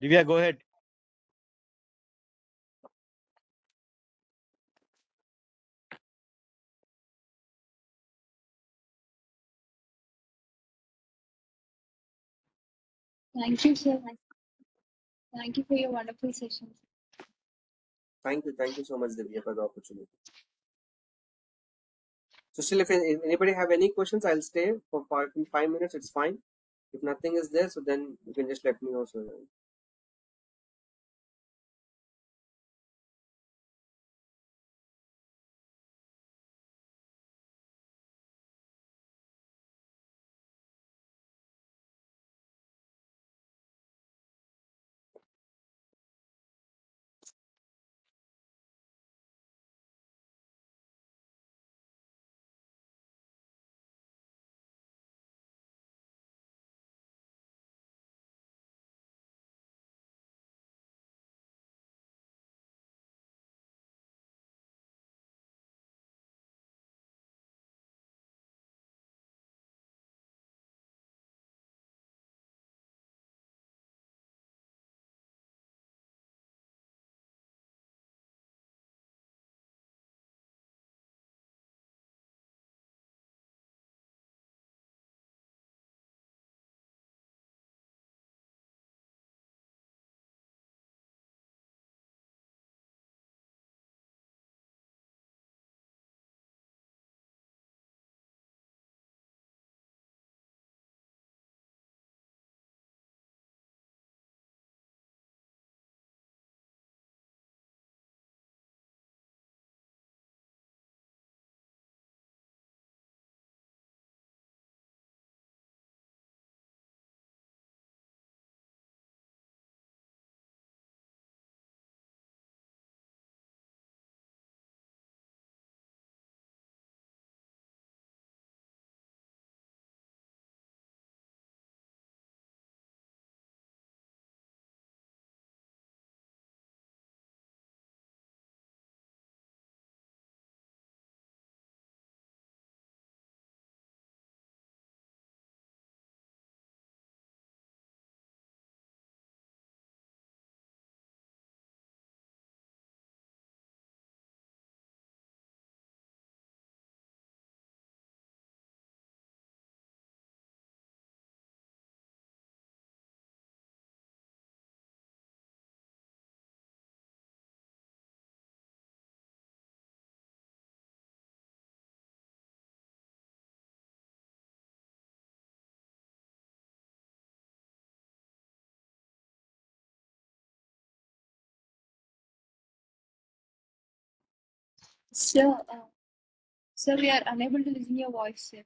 Divya, go ahead. Thank you, sir. Thank you for your wonderful session. Thank you so much, Divya, for the opportunity. So still, if anybody have any questions, I'll stay for 5 minutes. It's fine. If nothing is there, so then you can just let me know. So Sir, we are unable to listen your voice, sir.